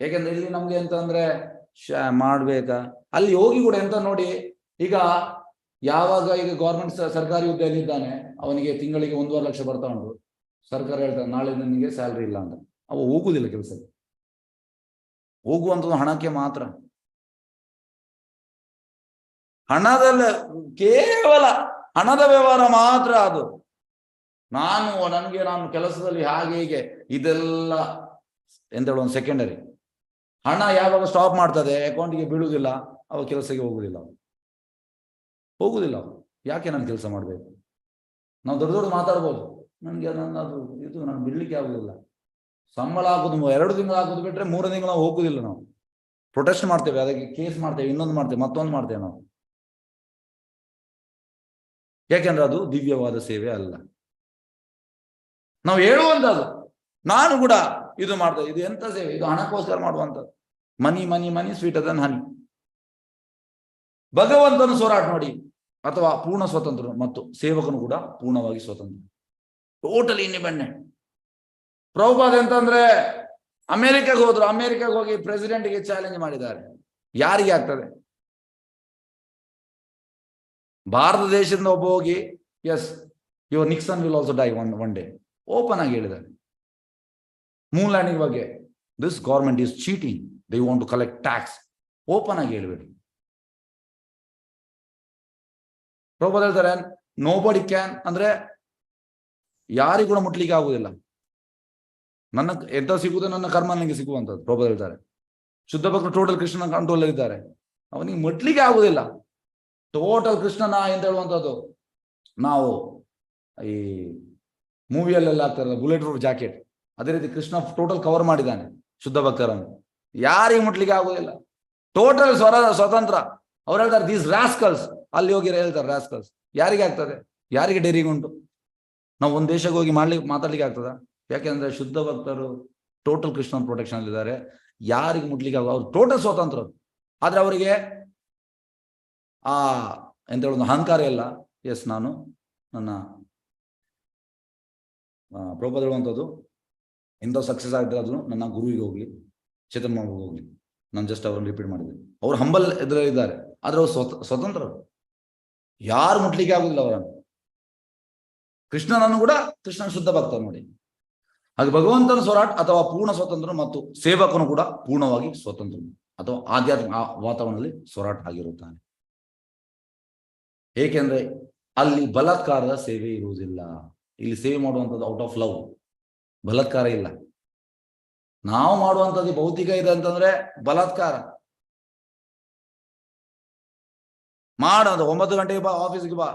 ಯಾಕೆಂದ್ರೆ ಇಲ್ಲಿ ನಮ್ಗೆ ಎಂತ ಅಂದ್ರೆ ಮಾಡ್ಬೇಕಾ, ಅಲ್ಲಿ ಹೋಗಿ ಕೂಡ ಎಂತ ನೋಡಿ, ಈಗ ಯಾವಾಗ ಈಗ ಗೌರ್ಮೆಂಟ್ ಸರ್ಕಾರಿ ಹುದ್ದೆಯಲ್ಲಿ ಇದ್ದಾನೆ, ಅವನಿಗೆ ತಿಂಗಳಿಗೆ 1.5 ಲಕ್ಷ ಬರ್ತಾ ಉಂಟು, ಸರ್ಕಾರ ಹೇಳ್ತಾರೆ ನಾಳೆ ನಿನಗೆ ಸ್ಯಾಲ್ರಿ ಇಲ್ಲ ಅಂತ, ಅವ ಹೋಗುದಿಲ್ಲ ಕೆಲಸಕ್ಕೆ. ಹೋಗುವಂಥದ್ದು ಹಣಕ್ಕೆ ಮಾತ್ರ, ಹಣದಲ್ಲ, ಕೇವಲ ಹಣದ ವ್ಯವಹಾರ ಮಾತ್ರ ಅದು. ನಾನು ಕೆಲಸದಲ್ಲಿ ಹಾಗೆ ಹೀಗೆ ಇದೆಲ್ಲ ಎಂತ ಹೇಳುವ ಒಂದು ಸೆಕೆಂಡರಿ. ಹಣ ಯಾವಾಗ ಸ್ಟಾಪ್ ಮಾಡ್ತದೆ, ಅಕೌಂಟಿಗೆ ಬೀಳುವುದಿಲ್ಲ, ಅವ ಕೆಲಸಕ್ಕೆ ಹೋಗುದಿಲ್ಲ. ಯಾಕೆ ನಾನು ಕೆಲಸ ಮಾಡ್ಬೇಕು? ನಾವು ದೊಡ್ಡ ಮಾತಾಡ್ಬೋದು, ನನಗೆ ಇದು ನಾನು ಬಿಡ್ಲಿಕ್ಕೆ ಆಗುದಿಲ್ಲ, ಸಂಬಳ ಹಾಕುದು 2 ತಿಂಗಳು ಹಾಕುದು ಬಿಟ್ರೆ 3 ತಿಂಗಳು ನಾವು ಹೋಗುದಿಲ್ಲ. ನಾವು ಪ್ರೊಟೆಸ್ಟ್ ಮಾಡ್ತೇವೆ, ಅದಕ್ಕೆ ಕೇಸ್ ಮಾಡ್ತೇವೆ, ಇನ್ನೊಂದು ಮಾಡ್ತೇವೆ, ಮತ್ತೊಂದು ಮಾಡ್ತೇವೆ ನಾವು. ಯಾಕೆಂದ್ರೆ ಅದು ದಿವ್ಯವಾದ ಸೇವೆ ಅಲ್ಲ. ನಾವು ಹೇಳುವಂತದ್ದು, ನಾನು ಕೂಡ ಇದು ಮಾಡ್ತೇವೆ, ಇದು ಎಂತ ಸೇವೆ, ಇದು ಹಣಕ್ಕೋಸ್ಕರ ಮಾಡುವಂಥದ್ದು. ಮನಿ ಸ್ವೀಟರ್ ದನ್ ಹನಿ. ಭಗವಂತನು ಸ್ವರಾಟ್ ನೋಡಿ, ಅಥವಾ ಪೂರ್ಣ ಸ್ವತಂತ್ರ, ಮತ್ತು ಸೇವಕನು ಕೂಡ ಪೂರ್ಣವಾಗಿ ಸ್ವತಂತ್ರ, ಟೋಟಲಿ ಇಂಡಿಪೆಂಡೆಂಟ್. ಪ್ರಭುಪಾದ ಅಂತಂದ್ರೆ ಅಮೆರಿಕಾಗೆ ಹೋದ್ರು, ಅಮೆರಿಕಾಗೆ ಹೋಗಿ ಪ್ರೆಸಿಡೆಂಟ್ಗೆ ಚಾಲೆಂಜ್ ಮಾಡಿದ್ದಾರೆ. ಯಾರಿಗೆ ಆಗ್ತದೆ? ಭಾರತ ದೇಶದಿಂದ ಒಬ್ಬ ಹೋಗಿ yes your Nixon will also die one day open ಆಗಿ ಹೇಳಿದ್ದಾರೆ. ಮೂನ್ ಲ್ಯಾಂಡಿಂಗ್ ಬಗ್ಗೆ, this government is cheating, they want to collect tax, open ಆಗಿ ಹೇಳ್ಬೇಡಿ. ಪ್ರಭುಪಾದ ಹೇಳ್ತಾರೆ ನೋಬಡಿ ಕ್ಯಾನ್, ಅಂದ್ರೆ ಯಾರಿಗೂ ಕೂಡ ಮುಟ್ಲಿಕ್ಕೆ ಆಗುದಿಲ್ಲ. ನನ್ನ ಎಂತ ಸಿಗುವುದು ನನ್ನ ಕರ್ಮ ನನಗೆ ಸಿಗುವಂಥದ್ದು. ಪ್ರಭುಪಾದ ಹೇಳ್ತಾರೆ ಶುದ್ಧ ಭಕ್ತರು ಟೋಟಲ್ ಕೃಷ್ಣನ ಕಂಟ್ರೋಲ್ ಇದ್ದಾರೆ, ಅವನಿಗೆ ಮುಟ್ಲಿಕ್ಕೆ ಆಗುದಿಲ್ಲ. ಟೋಟಲ್ ಕೃಷ್ಣನ ಅಂತ ಹೇಳುವಂಥದ್ದು, ನಾವು ಈ ಮೂವಿಯಲ್ಲೆಲ್ಲ ಆಗ್ತಾರೆ ಬುಲೆಟ್ ಪ್ರೂಫ್ ಜಾಕೆಟ್, ಅದೇ ರೀತಿ ಕೃಷ್ಣ ಟೋಟಲ್ ಕವರ್ ಮಾಡಿದ್ದಾನೆ ಶುದ್ಧ ಭಕ್ತರನ್ನು, ಯಾರಿಗೆ ಮುಟ್ಲಿಕ್ಕೆ ಆಗುದಿಲ್ಲ. ಟೋಟಲ್ ಸ್ವತಂತ್ರ. ಅವ್ರು ಹೇಳ್ತಾರೆ ದೀಸ್ ರಾಸ್ಕಲ್ಸ್, ಅಲ್ಲಿ ಹೋಗಿ ಹೇಳ್ತಾರೆ ರಾಸ್ಕಲ್ಸ್. ಯಾರಿಗೆ ಆಗ್ತದೆ? ಯಾರಿಗೆ ಡೇರಿಂಗ್ ಉಂಟು? ನಾವು ಒಂದು ದೇಶಕ್ಕೆ ಹೋಗಿ ಮಾತಾಡ್ಲಿಕ್ಕೆ ಆಗ್ತದ? ಯಾಕೆಂದ್ರೆ ಶುದ್ಧ ಭಕ್ತರು ಟೋಟಲ್ ಕೃಷ್ಣ ಪ್ರೊಟೆಕ್ಷನ್ ಇದ್ದಾರೆ, ಯಾರಿಗೆ ಮುಟ್ಲಿಕ್ಕೆ ಆಗ, ಅವ್ರು ಟೋಟಲ್ ಸ್ವತಂತ್ರ. ಆದ್ರೆ ಅವರಿಗೆ ಎಂತ ಹೇಳೋದು ಅಹಂಕಾರ ಇಲ್ಲ. ಎಸ್ ನಾನು ನನ್ನ ಪ್ರಭುಪಾದ ಹೇಳುವಂಥದ್ದು, ಎಂತ ಸಕ್ಸಸ್ ಆಗಿದ್ರು ನನ್ನ ಗುರುವಿಗೆ ಹೋಗ್ಲಿ, ಚೇತನ್ ಮಾರ್ಗಕ್ಕೆ ಹೋಗ್ಲಿ, ನಾನು ಜಸ್ಟ್ ಅವ್ರನ್ನ ರಿಪೀಟ್ ಮಾಡಿದ್ದೆ. ಅವ್ರು ಹಂಬಲ್ ಎದುರಿದ್ದಾರೆ, ಆದ್ರೆ ಅವ್ರು ಸ್ವತಂತ್ರ, ಯಾರು ಮುಟ್ಲಿಕ್ಕೆ ಆಗುದಿಲ್ಲ ಅವರನ್ನು. ಕೃಷ್ಣನನ್ನು ಕೂಡ ಕೃಷ್ಣನ ಶುದ್ಧ ಭಕ್ತ ನೋಡಿ. ಹಾಗೆ ಭಗವಂತನ ಸ್ವರಾಟ್ ಅಥವಾ ಪೂರ್ಣ ಸ್ವತಂತ್ರ, ಮತ್ತು ಸೇವಕನು ಕೂಡ ಪೂರ್ಣವಾಗಿ ಸ್ವತಂತ್ರ ಅಥವಾ ಆಧ್ಯಾತ್ಮಿಕ ವಾತಾವರಣದಲ್ಲಿ ಸ್ವರಾಟ್ ಆಗಿರುತ್ತಾನೆ. ಏಕೆಂದ್ರೆ ಅಲ್ಲಿ ಬಲಾತ್ಕಾರದ ಸೇವೆ ಇರುವುದಿಲ್ಲ. ಇಲ್ಲಿ ಸೇವೆ ಮಾಡುವಂಥದ್ದು ಔಟ್ ಆಫ್ ಲವ್, ಬಲಾತ್ಕಾರ ಇಲ್ಲ. ನಾವು ಮಾಡುವಂಥದ್ದು ಭೌತಿಕ ಇದೆ ಅಂತಂದ್ರೆ ಬಲಾತ್ಕಾರ. ಮಾಡೋದು 9 ಗಂಟೆಗೆ ಬಾ, ಆಫೀಸ್ಗೆ ಬಾ,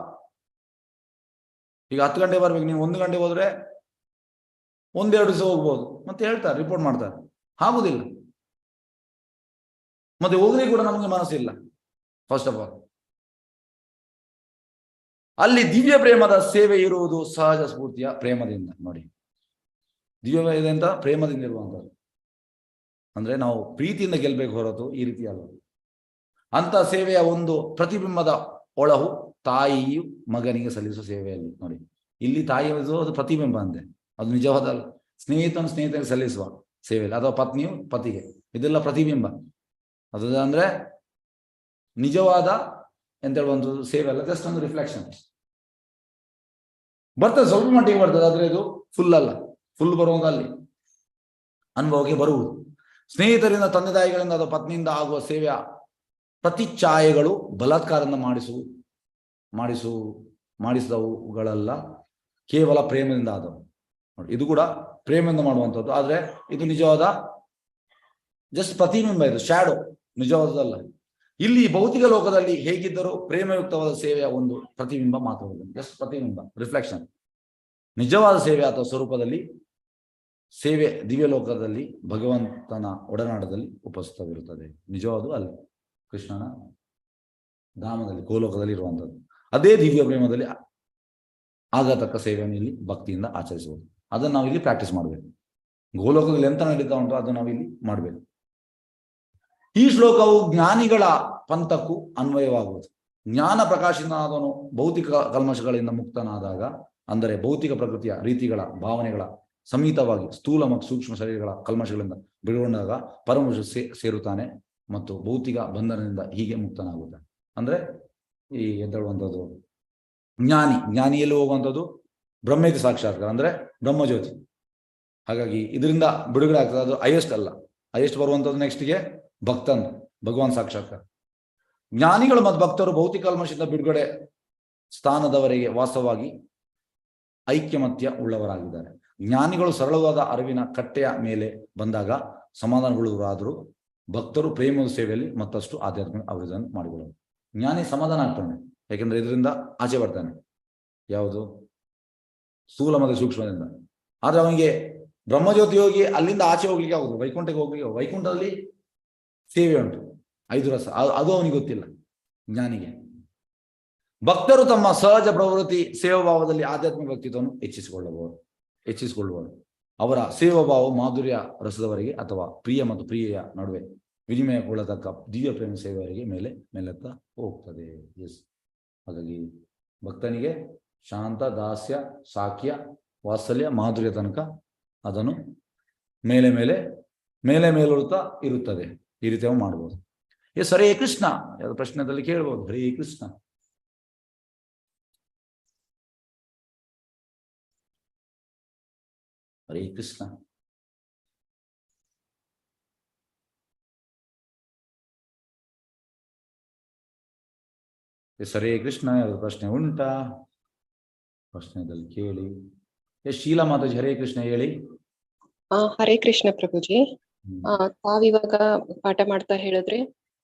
ಈಗ 10 ಗಂಟೆ ಬರ್ಬೇಕು, ನೀವು 1 ಗಂಟೆ ಹೋದ್ರೆ 1-2 ದಿವಸ ಹೋಗ್ಬೋದು, ಮತ್ತೆ ಹೇಳ್ತಾರೆ ರಿಪೋರ್ಟ್ ಮಾಡ್ತಾರೆ. ಆಗುದಿಲ್ಲ. ಮತ್ತೆ ಹೋಗ್ಲಿಕ್ಕೆ ಕೂಡ ನಮಗೆ ಮನಸ್ಸಿಲ್ಲ. ಫಸ್ಟ್ ಆಫ್ ಆಲ್ ಅಲ್ಲಿ ದಿವ್ಯ ಪ್ರೇಮದ ಸೇವೆ ಇರುವುದು ಸಹಜ ಸ್ಫೂರ್ತಿಯ ಪ್ರೇಮದಿಂದ ನೋಡಿ. ದಿವ್ಯ ಇದೆ ಅಂತ ಪ್ರೇಮದಿಂದ ಇರುವಂಥದ್ದು, ಅಂದ್ರೆ ನಾವು ಪ್ರೀತಿಯಿಂದ ಗೆಲ್ಬೇಕು ಹೊರತು ಈ ರೀತಿ ಅಲ್ಲ. ಅಂತ ಸೇವೆಯ ಒಂದು ಪ್ರತಿಬಿಂಬದ ಒಳಹು ತಾಯಿಯು ಮಗನಿಗೆ ಸಲ್ಲಿಸುವ ಸೇವೆಯಲ್ಲಿ ನೋಡಿ. ಇಲ್ಲಿ ತಾಯಿ ಅದು ಪ್ರತಿಬಿಂಬ ಅಂತೆ, ಅದು ನಿಜವಾದಲ್ಲ. ಸ್ನೇಹಿತನಿಗೆ ಸಲ್ಲಿಸುವ ಸೇವೆಯಲ್ಲಿ, ಅಥವಾ ಪತ್ನಿಯು ಪತಿಗೆ, ಇದೆಲ್ಲ ಪ್ರತಿಬಿಂಬ. ಅದು ಅಂದ್ರೆ ನಿಜವಾದ ಎಂತ ಹೇಳುವಂಥದ್ದು ಸೇವೆ ಅಲ್ಲ, ಜಸ್ಟ್ ಒಂದು ರಿಫ್ಲೆಕ್ಷನ್ ಬರ್ತದೆ, ಸ್ವಲ್ಪ ಮಟ್ಟಿಗೆ ಬರ್ತದೆ. ಆದ್ರೆ ಇದು ಫುಲ್ ಅಲ್ಲ, ಫುಲ್ ಬರುವಾಗ ಅಲ್ಲಿ ಅನುಭವಕ್ಕೆ ಬರುವುದು. ಸ್ನೇಹಿತರಿಂದ, ತಂದೆ ತಾಯಿಗಳಿಂದ ಅಥವಾ ಪತ್ನಿಯಿಂದ ಆಗುವ ಸೇವೆಯ ಪ್ರತಿಚ್ಛಾಯೆಗಳು ಬಲಾತ್ಕಾರದಿಂದ ಮಾಡಿಸಿದವುಗಳೆಲ್ಲ ಕೇವಲ ಪ್ರೇಮದಿಂದ ಆದವು. ಇದು ಕೂಡ ಪ್ರೇಮದಿಂದ ಮಾಡುವಂಥದ್ದು. ಆದ್ರೆ ಇದು ನಿಜವಾದ ಜಸ್ಟ್ ಪ್ರತಿಬಿಂಬ, ಇದು ಶ್ಯಾಡೋ, ನಿಜವಾದದಲ್ಲ. ಇಲ್ಲಿ ಭೌತಿಕ ಲೋಕದಲ್ಲಿ ಹೇಗಿದ್ದರೂ ಪ್ರೇಮಯುಕ್ತವಾದ ಸೇವೆಯ ಒಂದು ಪ್ರತಿಬಿಂಬ ಮಾತ್ರ, ಜಸ್ಟ್ ಪ್ರತಿಬಿಂಬ, ರಿಫ್ಲೆಕ್ಷನ್. ನಿಜವಾದ ಸೇವೆ ಅಥವಾ ಸ್ವರೂಪದಲ್ಲಿ ಸೇವೆ ದಿವ್ಯ ಲೋಕದಲ್ಲಿ ಭಗವಂತನ ಒಡನಾಟದಲ್ಲಿ ಉಪಸ್ಥಿತವಿರುತ್ತದೆ. ನಿಜವಾದ ಅಲ್ಲಿ ಕೃಷ್ಣನ ಧಾಮದಲ್ಲಿ, ಗೋಲೋಕದಲ್ಲಿ ಇರುವಂಥದ್ದು. ಅದೇ ದಿವ್ಯ ಪ್ರೇಮದಲ್ಲಿ ಆಗತಕ್ಕ ಸೇವೆಯನ್ನು ಇಲ್ಲಿ ಭಕ್ತಿಯಿಂದ ಆಚರಿಸಬಹುದು. ಅದನ್ನು ನಾವು ಇಲ್ಲಿ ಪ್ರಾಕ್ಟೀಸ್ ಮಾಡಬೇಕು. ಗೋಲೋಕದಲ್ಲಿ ಎಂತ ನಡೀತಾ ಉಂಟು ಅದನ್ನು ನಾವು ಇಲ್ಲಿ ಮಾಡಬೇಕು. ಈ ಶ್ಲೋಕವು ಜ್ಞಾನಿಗಳ ಪಂಥಕ್ಕೂ ಅನ್ವಯವಾಗುವುದು. ಜ್ಞಾನ ಪ್ರಕಾಶಿತನಾದವನು ಭೌತಿಕ ಕಲ್ಮಶಗಳಿಂದ ಮುಕ್ತನಾದಾಗ, ಅಂದರೆ ಭೌತಿಕ ಪ್ರಕೃತಿಯ ರೀತಿಗಳ ಭಾವನೆಗಳ ಸಮೇತವಾಗಿ ಸ್ಥೂಲ ಮತ್ತು ಸೂಕ್ಷ್ಮ ಶರೀರಗಳ ಕಲ್ಮಶಗಳಿಂದ ಬಿಡುಗೊಂಡಾಗ ಪರಮಪುರುಷ ಸೇರುತ್ತಾನೆ ಮತ್ತು ಭೌತಿಕ ಬಂಧನದಿಂದ ಹೀಗೆ ಮುಕ್ತನಾಗುತ್ತಾನೆ. ಅಂದ್ರೆ ಈ ಎದ್ದೇಳುವಂಥದ್ದು ಜ್ಞಾನಿಯಲ್ಲಿ ಹೋಗುವಂಥದ್ದು ಬ್ರಹ್ಮೇತಿ ಸಾಕ್ಷಾತ್ಕಾರ, ಅಂದ್ರೆ ಬ್ರಹ್ಮಜ್ಯೋತಿ. ಹಾಗಾಗಿ ಇದರಿಂದ ಬಿಡುಗಡೆ ಆಗ್ತದೆ. ಅದು ಹೈಯೆಸ್ಟ್ ಅಲ್ಲ, ಹೈಯೆಸ್ಟ್ ಬರುವಂಥದ್ದು ನೆಕ್ಸ್ಟ್ಗೆ ಭಕ್ತನ್, ಭಗವಾನ್ ಸಾಕ್ಷಾತ್ಕಾರ. ಜ್ಞಾನಿಗಳು ಮತ್ತು ಭಕ್ತರು ಭೌತಿಕ ಕಲ್ಮಶದಿಂದ ಬಿಡುಗಡೆ ಸ್ಥಾನದವರೆಗೆ ವಾಸ್ತವವಾಗಿ ಐಕ್ಯಮತ್ಯ ಉಳ್ಳವರಾಗಿದ್ದಾರೆ. ಜ್ಞಾನಿಗಳು ಸರಳವಾದ ಅರಿವಿನ ಕಟ್ಟೆಯ ಮೇಲೆ ಬಂದಾಗ ಸಮಾಧಾನಗೊಳ್ಳುವರಾದರೂ ಭಕ್ತರು ಪ್ರೇಮದ ಸೇವೆಯಲ್ಲಿ ಮತ್ತಷ್ಟು ಆಧ್ಯಾತ್ಮಿಕ ಅಭಿವೃದ್ಧಿಯನ್ನು ಮಾಡಿಕೊಳ್ಳುವರು. ಜ್ಞಾನಿ ಸಮಾಧಾನ ಆಗ್ತಾನೆ, ಯಾಕೆಂದ್ರೆ ಇದರಿಂದ ಆಚೆ ಬರ್ತಾನೆ, ಯಾವುದು ಸ್ಥೂಲ ಮತ್ತು ಸೂಕ್ಷ್ಮದಿಂದ. ಆದ್ರೆ ಅವನಿಗೆ ಬ್ರಹ್ಮಜ್ಯೋತಿ ಹೋಗಿ ಅಲ್ಲಿಂದ ಆಚೆ ಹೋಗ್ಲಿಕ್ಕೆ ಆಗುದು, ವೈಕುಂಠಕ್ಕೆ ಹೋಗ್ಲಿಕ್ಕೆ, ವೈಕುಂಠದಲ್ಲಿ ಸೇವೆ ಉಂಟು, 5 ರಸ, ಅದು ಅವನಿಗೆ ಗೊತ್ತಿಲ್ಲ ಜ್ಞಾನಿಗೆ. ಭಕ್ತರು ತಮ್ಮ ಸಹಜ ಪ್ರವೃತ್ತಿ ಸೇವಾಭಾವದಲ್ಲಿ ಆಧ್ಯಾತ್ಮಿಕ ವ್ಯಕ್ತಿತ್ವವನ್ನು ಹೆಚ್ಚಿಸಿಕೊಳ್ಳುವರು. ಅವರ ಸೇವಾಭಾವ ಮಾಧುರ್ಯ ರಸದವರೆಗೆ ಅಥವಾ ಪ್ರಿಯ ಮತ್ತು ಪ್ರಿಯೆಯ ನಡುವೆ ವಿನಿಮಯಗೊಳ್ಳತಕ್ಕ ದಿವ್ಯ ಪ್ರೇಮ ಸೇವೆಯವರೆಗೆ ಮೇಲೆತ್ತ ಹೋಗ್ತದೆ. ಎಸ್, ಹಾಗಾಗಿ ಭಕ್ತನಿಗೆ ಶಾಂತ, ದಾಸ್ಯ, ಸಾಕ್ಯ, ವಾತ್ಸಲ್ಯ, ಮಾಧುರ್ಯ ತನಕ ಅದನ್ನು ಮೇಲೆ ಮೇಲುತ್ತಾ ಇರುತ್ತದೆ. ಈ ರೀತಿ ಮಾಡ್ಬೋದು. ಎಸ್, ಹರೇ ಕೃಷ್ಣ. ಯಾವ್ದು ಪ್ರಶ್ನೆದಲ್ಲಿ ಕೇಳ್ಬೋದು, ಹರೇ ಕೃಷ್ಣ. ಹರೇ ಕೃಷ್ಣ. ಎಸ್, ಹರೇ ಕೃಷ್ಣ. ಯಾವ್ದು ಪ್ರಶ್ನೆ ಉಂಟಾ? ಪ್ರಶ್ನೆದಲ್ಲಿ ಕೇಳಿ. ಎಸ್, ಶೀಲಾ ಮಾತಾಜಿ, ಹರೇ ಕೃಷ್ಣ, ಹೇಳಿ. ಹರೇ ಕೃಷ್ಣ ಪ್ರಭುಜಿ. ತಾವಿವಾಗ ಪಾಠ ಮಾಡ್ತಾ ಹೇಳಿದ್ರೆ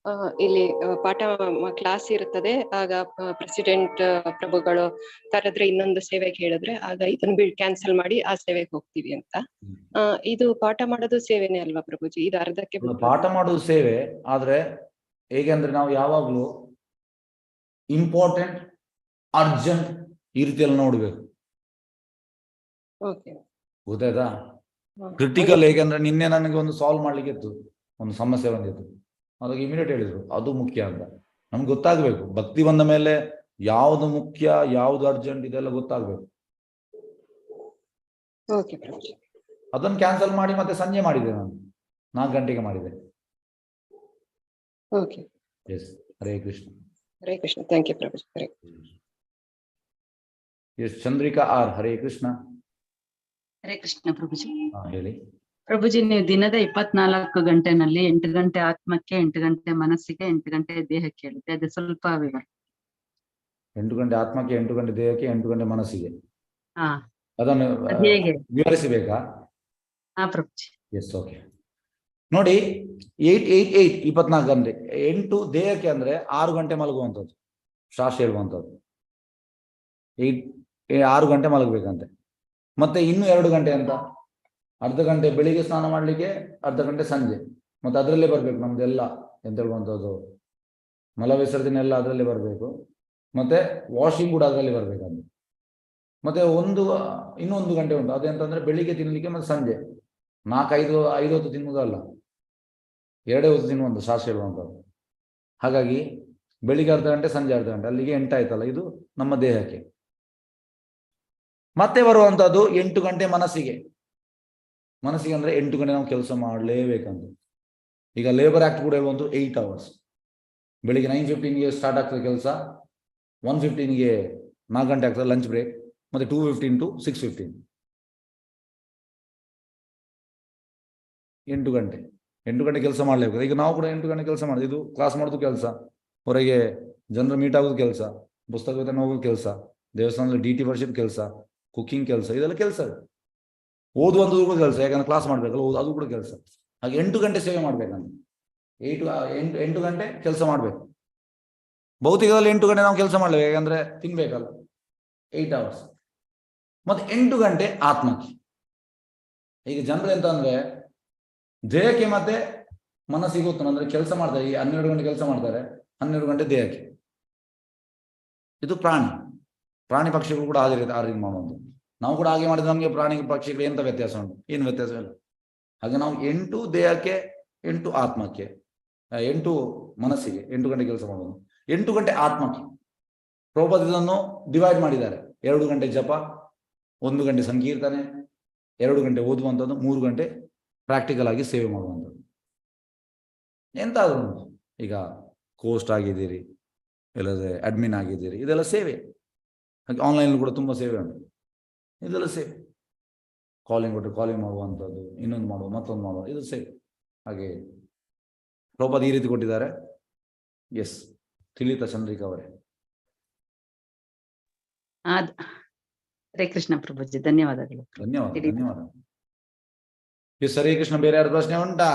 ಇಲ್ಲಿ ಪಾಠ ಕ್ಲಾಸ್ ಇರುತ್ತದೆ, ಆಗ ಪ್ರೆಸಿಡೆಂಟ್ ಪ್ರಭುಗಳು ಕರೆದ್ರೆ ಇನ್ನೊಂದು ಸೇವೆಗೆ ಹೇಳಿದ್ರೆ ಆಗ ಇದನ್ನ ಕ್ಯಾನ್ಸಲ್ ಮಾಡಿ ಆ ಸೇವೆಗೆ ಹೋಗ್ತೀವಿ ಅಂತ. ಇದು ಪಾಠ ಮಾಡೋದು ಸೇವೆನೇ ಅಲ್ವಾ ಪ್ರಭುಜಿ? ಇದು ಅರ್ಧಕ್ಕೆ ಪಾಠ ಮಾಡೋದು ಸೇವೆ. ಆದ್ರೆ ಹೇಗೆಂದ್ರೆ ನಾವು ಯಾವಾಗ್ಲೂ ಇಂಪಾರ್ಟೆಂಟ್, ಅರ್ಜೆಂಟ್ ಈ ರೀತಿಯಲ್ಲಿ ನೋಡ್ಬೇಕು. ಗೊತ್ತಾಯ್ತಾ? ಕ್ರಿಟಿಕಲ್, ಹೇಗೆಂದ್ರೆ ನಿನ್ನೆ ನನಗೆ ಒಂದು ಸಾಲ್ವ್ ಮಾಡ್ಲಿಕ್ಕೆ ಇತ್ತು, ಒಂದು ಸಮಸ್ಯೆ ಬಂದಿತ್ತು, ಅದಕ್ಕೆ ಇಮಿಡಿಯೇಟ್ ಹೇಳಿದ್ರು ಅದು ಮುಖ್ಯ ಅಂತ. ನಮ್ಗೆ ಗೊತ್ತಾಗ್ಬೇಕು, ಭಕ್ತಿ ಬಂದ ಮೇಲೆ ಯಾವ್ದು ಮುಖ್ಯ, ಯಾವ್ದು ಅರ್ಜೆಂಟ್, ಇದೆಲ್ಲ ಗೊತ್ತಾಗ್ಬೇಕು. ಅದನ್ನು ಕ್ಯಾನ್ಸಲ್ ಮಾಡಿ ಮತ್ತೆ ಸಂಜೆ ಮಾಡಿದೆ, ನಾನು 4 ಗಂಟೆಗೆ ಮಾಡಿದೆ. Yes, Hare Krishna. Hare Krishna. Thank you Prabhuji. Yes, Chandrika R, Hare Krishna. Hare Krishna Prabhuji. ಹೇಳಿ ಪ್ರಭುಜಿ. ನೀವು ದಿನದ 24 ಗಂಟೆನಲ್ಲಿ 8 ಗಂಟೆ ಆತ್ಮಕ್ಕೆ, 8 ಗಂಟೆ ಮನಸ್ಸಿಗೆ, 8 ಗಂಟೆ ದೇಹಕ್ಕೆ ಹೇಳಿದೆ, ಅದು ಸ್ವಲ್ಪ ವಿವರ. 8 ಗಂಟೆ ಆತ್ಮಕ್ಕೆ, 8 ಗಂಟೆ ದೇಹಕ್ಕೆ, 8 ಗಂಟೆ ಮನಸ್ಸಿಗೆ, ಹಾ, ಅದನ್ನು ಹೇಗೆ ವಿವರಿಸಬೇಕಾ? ಹಾ ಪ್ರಭುಜಿ. S, okay. ನೋಡಿ, 8 24 ಗಂಟೆ. 8 ದೇಹಕ್ಕೆ ಅಂದ್ರೆ 6 ಗಂಟೆ ಮಲಗುವಂಥದ್ದು, ಶಾಸ್ತ್ರ ಹೇಳುವಂಥದ್ದು. 6 ಗಂಟೆ ಮಲಗಬೇಕಂತೆ. ಮತ್ತೆ ಇನ್ನು 2 ಗಂಟೆ ಅಂತ, ಅರ್ಧ ಗಂಟೆ ಬೆಳಿಗ್ಗೆ ಸ್ನಾನ ಮಾಡ್ಲಿಕ್ಕೆ, ಅರ್ಧ ಗಂಟೆ ಸಂಜೆ. ಮತ್ತೆ ಅದರಲ್ಲೇ ಬರ್ಬೇಕು ನಮ್ದೆಲ್ಲ, ಎಂತ ಹೇಳುವಂಥದ್ದು, ಮಲ ವಿಸರ್ಜನೆ ಎಲ್ಲ ಅದರಲ್ಲೇ ಬರಬೇಕು. ಮತ್ತೆ ವಾಷಿಂಗ್ ಕೂಡ ಅದರಲ್ಲಿ ಬರ್ಬೇಕಂತ. ಮತ್ತೆ ಇನ್ನೂ 1 ಗಂಟೆ ಉಂಟು, ಅದೆಂತಂದ್ರೆ ಬೆಳಿಗ್ಗೆ ತಿನ್ಲಿಕ್ಕೆ, ಮತ್ತೆ ಸಂಜೆ 4-5 ಹೊತ್ತು ತಿನ್ನುವುದಲ್ಲ, 2 ಹೊತ್ತು ತಿನ್ನುವಂಥ ಶಾಸ್ತ್ರ ಹೇಳುವಂಥದ್ದು. ಹಾಗಾಗಿ ಬೆಳಿಗ್ಗೆ ಅರ್ಧ ಗಂಟೆ, ಸಂಜೆ ಅರ್ಧ ಗಂಟೆ, ಅಲ್ಲಿಗೆ 8 ಆಯ್ತಲ್ಲ. ಇದು ನಮ್ಮ ದೇಹಕ್ಕೆ. ಮತ್ತೆ ಬರುವಂಥದ್ದು 8 ಗಂಟೆ ಮನಸ್ಸಿಗೆ. ಮನಸ್ಸಿಗೆ ಅಂದ್ರೆ 8 ಗಂಟೆ ನಾವು ಕೆಲಸ ಮಾಡಲೇಬೇಕಂತ. ಈಗ ಲೇಬರ್ ಆಕ್ಟ್ ಕೂಡ ಹೇಳುವಂಥ 8 ಅವರ್ಸ್. ಬೆಳಿಗ್ಗೆ 9:15ಗೆ ಸ್ಟಾರ್ಟ್ ಆಗ್ತದೆ ಕೆಲಸ, 1:15ಗೆ 4 ಗಂಟೆ ಆಗ್ತದೆ ಲಂಚ್ ಬ್ರೇಕ್, ಮತ್ತೆ 2:15 to 6:15. 8 ಗಂಟೆ 8 ಗಂಟೆ ಕೆಲಸ ಮಾಡ್ಲೇಬೇಕು. ಈಗ ನಾವು ಕೂಡ 8 ಗಂಟೆ ಕೆಲಸ ಮಾಡೋದು. ಇದು ಕ್ಲಾಸ್ ಮಾಡೋದು ಕೆಲಸ, ಹೊರಗೆ ಜನರು ಮೀಟ್ ಆಗೋದು ಕೆಲಸ, ಪುಸ್ತಕ ವಿತರಣೆ ಹೋಗೋದು ಕೆಲಸ, ದೇವಸ್ಥಾನದಲ್ಲಿ DT ವರ್ಷದ ಕೆಲಸ, ಕುಕ್ಕಿಂಗ್ ಕೆಲಸ, ಇದೆಲ್ಲ ಕೆಲಸ. ಓದುವಂಥದ್ದು ಕೂಡ ಕೆಲಸ, ಯಾಕಂದ್ರೆ ಕ್ಲಾಸ್ ಮಾಡ್ಬೇಕಲ್ಲ, ಅದು ಕೂಡ ಕೆಲಸ. ಹಾಗೆ 8 ಗಂಟೆ ಸೇವೆ ಮಾಡ್ಬೇಕಂತ 8 ಗಂಟೆ ಕೆಲಸ ಮಾಡ್ಬೇಕು. ಭೌತಿಕದಲ್ಲಿ 8 ಗಂಟೆ ನಾವು ಕೆಲಸ ಮಾಡ್ಲೇಬೇಕು, ಯಾಕಂದ್ರೆ ತಿನ್ಬೇಕಲ್ಲ, 8 hours. ಮತ್ತೆ 8 ಗಂಟೆ ಆತ್ಮಕ್ಕೆ. ಈಗ ಜನರು ಎಂತ ಅಂದ್ರೆ ದೇಹಕ್ಕೆ ಮತ್ತೆ ಮನಸ್ಸಿಗೆ ಗೊತ್ತು ಅಂದ್ರೆ ಕೆಲಸ ಮಾಡ್ತಾರೆ. ಈ 12 ಗಂಟೆ ಕೆಲಸ ಮಾಡ್ತಾರೆ, 12 ಗಂಟೆ ದೇಹಕ್ಕೆ. ಇದು ಪ್ರಾಣಿ ಪಕ್ಷಿಗಳು ಕೂಡ ಆ ರೀತಿ ಮಾಡುವಂಥದ್ದು. ನಾವು ಕೂಡ ಹಾಗೆ ಮಾಡಿದ್ರೆ ನಮಗೆ ಪ್ರಾಣಿ ಪಕ್ಷಿಗಳು ಎಂತ ವ್ಯತ್ಯಾಸ ಉಂಟು? ಏನು ವ್ಯತ್ಯಾಸ ಇಲ್ಲ. ಹಾಗೆ ನಾವು 8 ದೇಹಕ್ಕೆ, 8 ಆತ್ಮಕ್ಕೆ, 8 ಮನಸ್ಸಿಗೆ 8 ಗಂಟೆ ಕೆಲಸ ಮಾಡೋದು. 8 ಗಂಟೆ ಆತ್ಮಕ್ಕೆ ಪ್ರಭುಪಾದ ಇದನ್ನು ಡಿವೈಡ್ ಮಾಡಿದ್ದಾರೆ. 2 ಗಂಟೆ ಜಪ, 1 ಗಂಟೆ ಸಂಕೀರ್ತನೆ, 2 ಗಂಟೆ ಓದುವಂಥದ್ದು, 3 ಗಂಟೆ ಪ್ರಾಕ್ಟಿಕಲ್ ಆಗಿ ಸೇವೆ ಮಾಡುವಂಥದ್ದು. ಎಂತಾದ್ರೂ ಉಂಟು. ಈಗ ಕೋಸ್ಟ್ ಆಗಿದ್ದೀರಿ, ಇಲ್ಲದೆ ಅಡ್ಮಿನ್ ಆಗಿದ್ದೀರಿ, ಇದೆಲ್ಲ ಸೇವೆ. ಹಾಗೆ ಆನ್ಲೈನ್ ಕೂಡ ತುಂಬ ಸೇವೆ ಉಂಟು, ಇದೆಲ್ಲ ಸೇವೆ. ಕಾಲಿಂಗ್ ಕೊಟ್ಟು ಕಾಲಿಂಗ್ ಮಾಡುವಂಥದ್ದು, ಇನ್ನೊಂದು ಮಾಡುವ, ಮತ್ತೊಂದು ಮಾಡುವ, ಇದು ಸೇವೆ. ಹಾಗೆ ಪ್ರಭುಪಾದ ಈ ರೀತಿ ಕೊಟ್ಟಿದ್ದಾರೆ. ಎಸ್, ತಿಳಿತ ಚಂದ್ರಿಕಾ ಅವರೇ. ಹರೇ ಕೃಷ್ಣ ಪ್ರಭುಜಿ, ಧನ್ಯವಾದಗಳು. ಧನ್ಯವಾದ. ಎಸ್, ಹರೇ ಕೃಷ್ಣ. ಬೇರೆ ಯಾರು ಪ್ರಶ್ನೆ ಉಂಟಾ?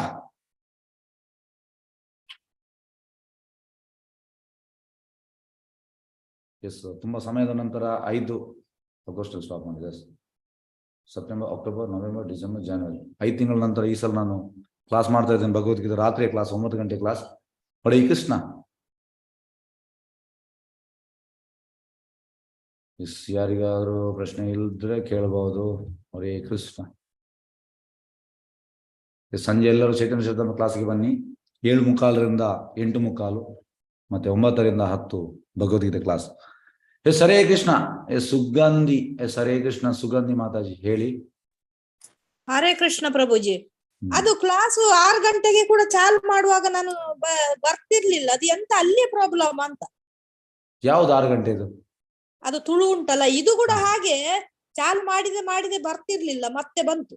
ಎಸ್, ತುಂಬಾ ಸಮಯದ ನಂತರ 5 ಆಗಸ್ಟ್ ಸ್ಟಾಪ್ ಮಾಡಿದೆ. ಸೆಪ್ಟೆಂಬರ್, ಅಕ್ಟೋಬರ್, ನವೆಂಬರ್, ಡಿಸೆಂಬರ್, ಜನವರಿ 5 ತಿಂಗಳ ನಂತರ ಈ ಸಲ ನಾನು ಕ್ಲಾಸ್ ಮಾಡ್ತಾ ಇದ್ದೇನೆ. ಭಗವದ್ಗೀತೆ ರಾತ್ರಿ ಕ್ಲಾಸ್, 9 ಗಂಟೆ ಕ್ಲಾಸ್. ಹರೇ ಕೃಷ್ಣ. ಎಸ್, ಯಾರಿಗಾದ್ರೂ ಪ್ರಶ್ನೆ ಇಲ್ಲದ್ರೆ ಕೇಳಬಹುದು. ಹರೇ ಕೃಷ್ಣ. ಸಂಜೆ ಎಲ್ಲರೂ ಚೈತನ್ಯ ಶ್ರದ್ಧಾ ಕ್ಲಾಸ್ಗೆ ಬನ್ನಿ. 7:45ರಿಂದ 8:45, ಮತ್ತೆ 9ರಿಂದ 10 Bhagavad Gita class. S, Hare Krishna. S, ಸುಗಂಧಿ. ಎಸ್, ಹರೇ ಕೃಷ್ಣ. ಸುಗಂಧಿ ಮಾತಾಜಿ ಹೇಳಿ. ಹರೇ ಕೃಷ್ಣ ಪ್ರಭುಜಿ. ಅದು ಕ್ಲಾಸು 6 ಗಂಟೆಗೆ ಕೂಡ ಚಾಲು ಮಾಡುವಾಗ ನಾನು ಬರ್ತಿರ್ಲಿಲ್ಲ. ಅದು ಎಂತ ಅಲ್ಲೇ ಪ್ರಾಬ್ಲಮ್ ಅಂತ. ಯಾವ್ದು 6 ಗಂಟೆದು? ಅದು ತುಳು ಉಂಟಲ್ಲ, ಇದು ಕೂಡ ಹಾಗೆ ಚಾಲು ಮಾಡಿದೆ ಬರ್ತಿರ್ಲಿಲ್ಲ, ಮತ್ತೆ ಬಂತು.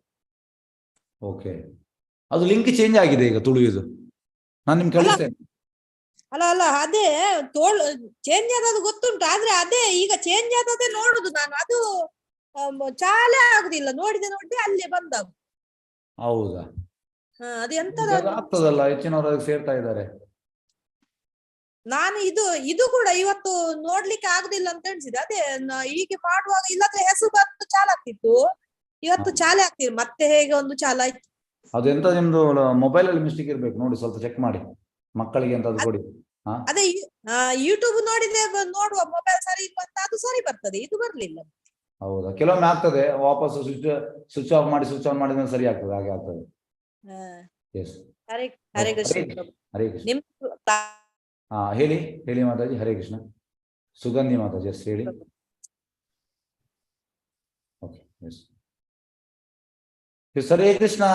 ಓಕೆ, ಅದು ಲಿಂಕ್ ಚೇಂಜ್ ಆಗಿದೆ ಈಗ ತುಳು ಇದು. ನಾನು ನಿಮ್ಗೆ ಕಳಿಸ್ತೇನೆ. ಅಲ್ಲ ಅದೇ ಚೇಂಜ್ ಆದದ್ದು ಗೊತ್ತುಂಟು, ಆದ್ರೆ ಅದೇ ಈಗ ಚೇಂಜ್ ಆದದೇ ನೋಡುದು ನಾನು. ಅದು ಚಾಲೇ ಆಗುದಿಲ್ಲ, ನೋಡಿದೆ ಅಲ್ಲೇ ಬಂದವು. ಹೌದಾ? ಅದು ಎಂತ ಆಗ್ತದಲ್ಲ, ಹೆಚ್ಚಿನವರು ಅದಕ್ಕೆ ಸೇರ್ತಾ ಇದ್ದಾರೆ. ನಾನು ಇದು ಕೂಡ ಇವತ್ತು ನೋಡ್ಲಿಕ್ಕೆ ಆಗುದಿಲ್ಲ ಅಂತ ಎಣಿಸಿದೆ. ಅದೇ ಹೀಗೆ ಮಾಡುವಾಗ ಇಲ್ಲದ್ರೆ ಹೆಸರು ಬಂದು ಚಾಲಾಗ್ತಿತ್ತು, ಇವತ್ತು ಚಾಲೆ ಆಗ್ತಿದೆ. ಮತ್ತೆ ಹೇಗೆ ಒಂದು ಚಾಲಾಯ್ತು. ಅದೆಂತ ನಿಮ್ದು ಮೊಬೈಲ್ ಅಲ್ಲಿ ಮಿಸ್ಟೇಕ್ ಇರ್ಬೇಕು ನೋಡಿ, ಸ್ವಲ್ಪ ಚೆಕ್ ಮಾಡಿ. ಮಕ್ಕಳಿಗೆ ಅಂತ ಅದು ಕೊಡಿ. ಅದೇ ಯೂಟ್ಯೂಬ್ ನೋಡಿದೆ, ನೋಡುವ ಮೊಬೈಲ್ ಸರಿ ಇಲ್ಲ ಅಂತ ಅದು ಸರಿ ಬರ್ತದೆ, ಇದು ಬರ್ಲಿಲ್ಲ. ಹೌದಾ? ಕೆಲವೊಮ್ಮೆ ಆಗ್ತದೆ, ವಾಪಸ್ ಸ್ವಿಚ್ ಆಫ್ ಮಾಡಿ ಸ್ವಿಚ್ ಆನ್ ಮಾಡಿದ್ರೆ ಸರಿ ಆಗ್ತದೆ. ಹಾಗೆ ಆಗ್ತದೆ. ಎಸ್, ಹರೇ ಕೃಷ್ಣ. ಹರೇ ಕೃಷ್ಣ. ಹೇಳಿ ಮಾತಾಜಿ. ಹರೇ ಕೃಷ್ಣ. ಸುಗಂಧಿ ಮಾತಾಜಿ, ಎಸ್ ಹೇಳಿ. Okay, S, Hare Krishna.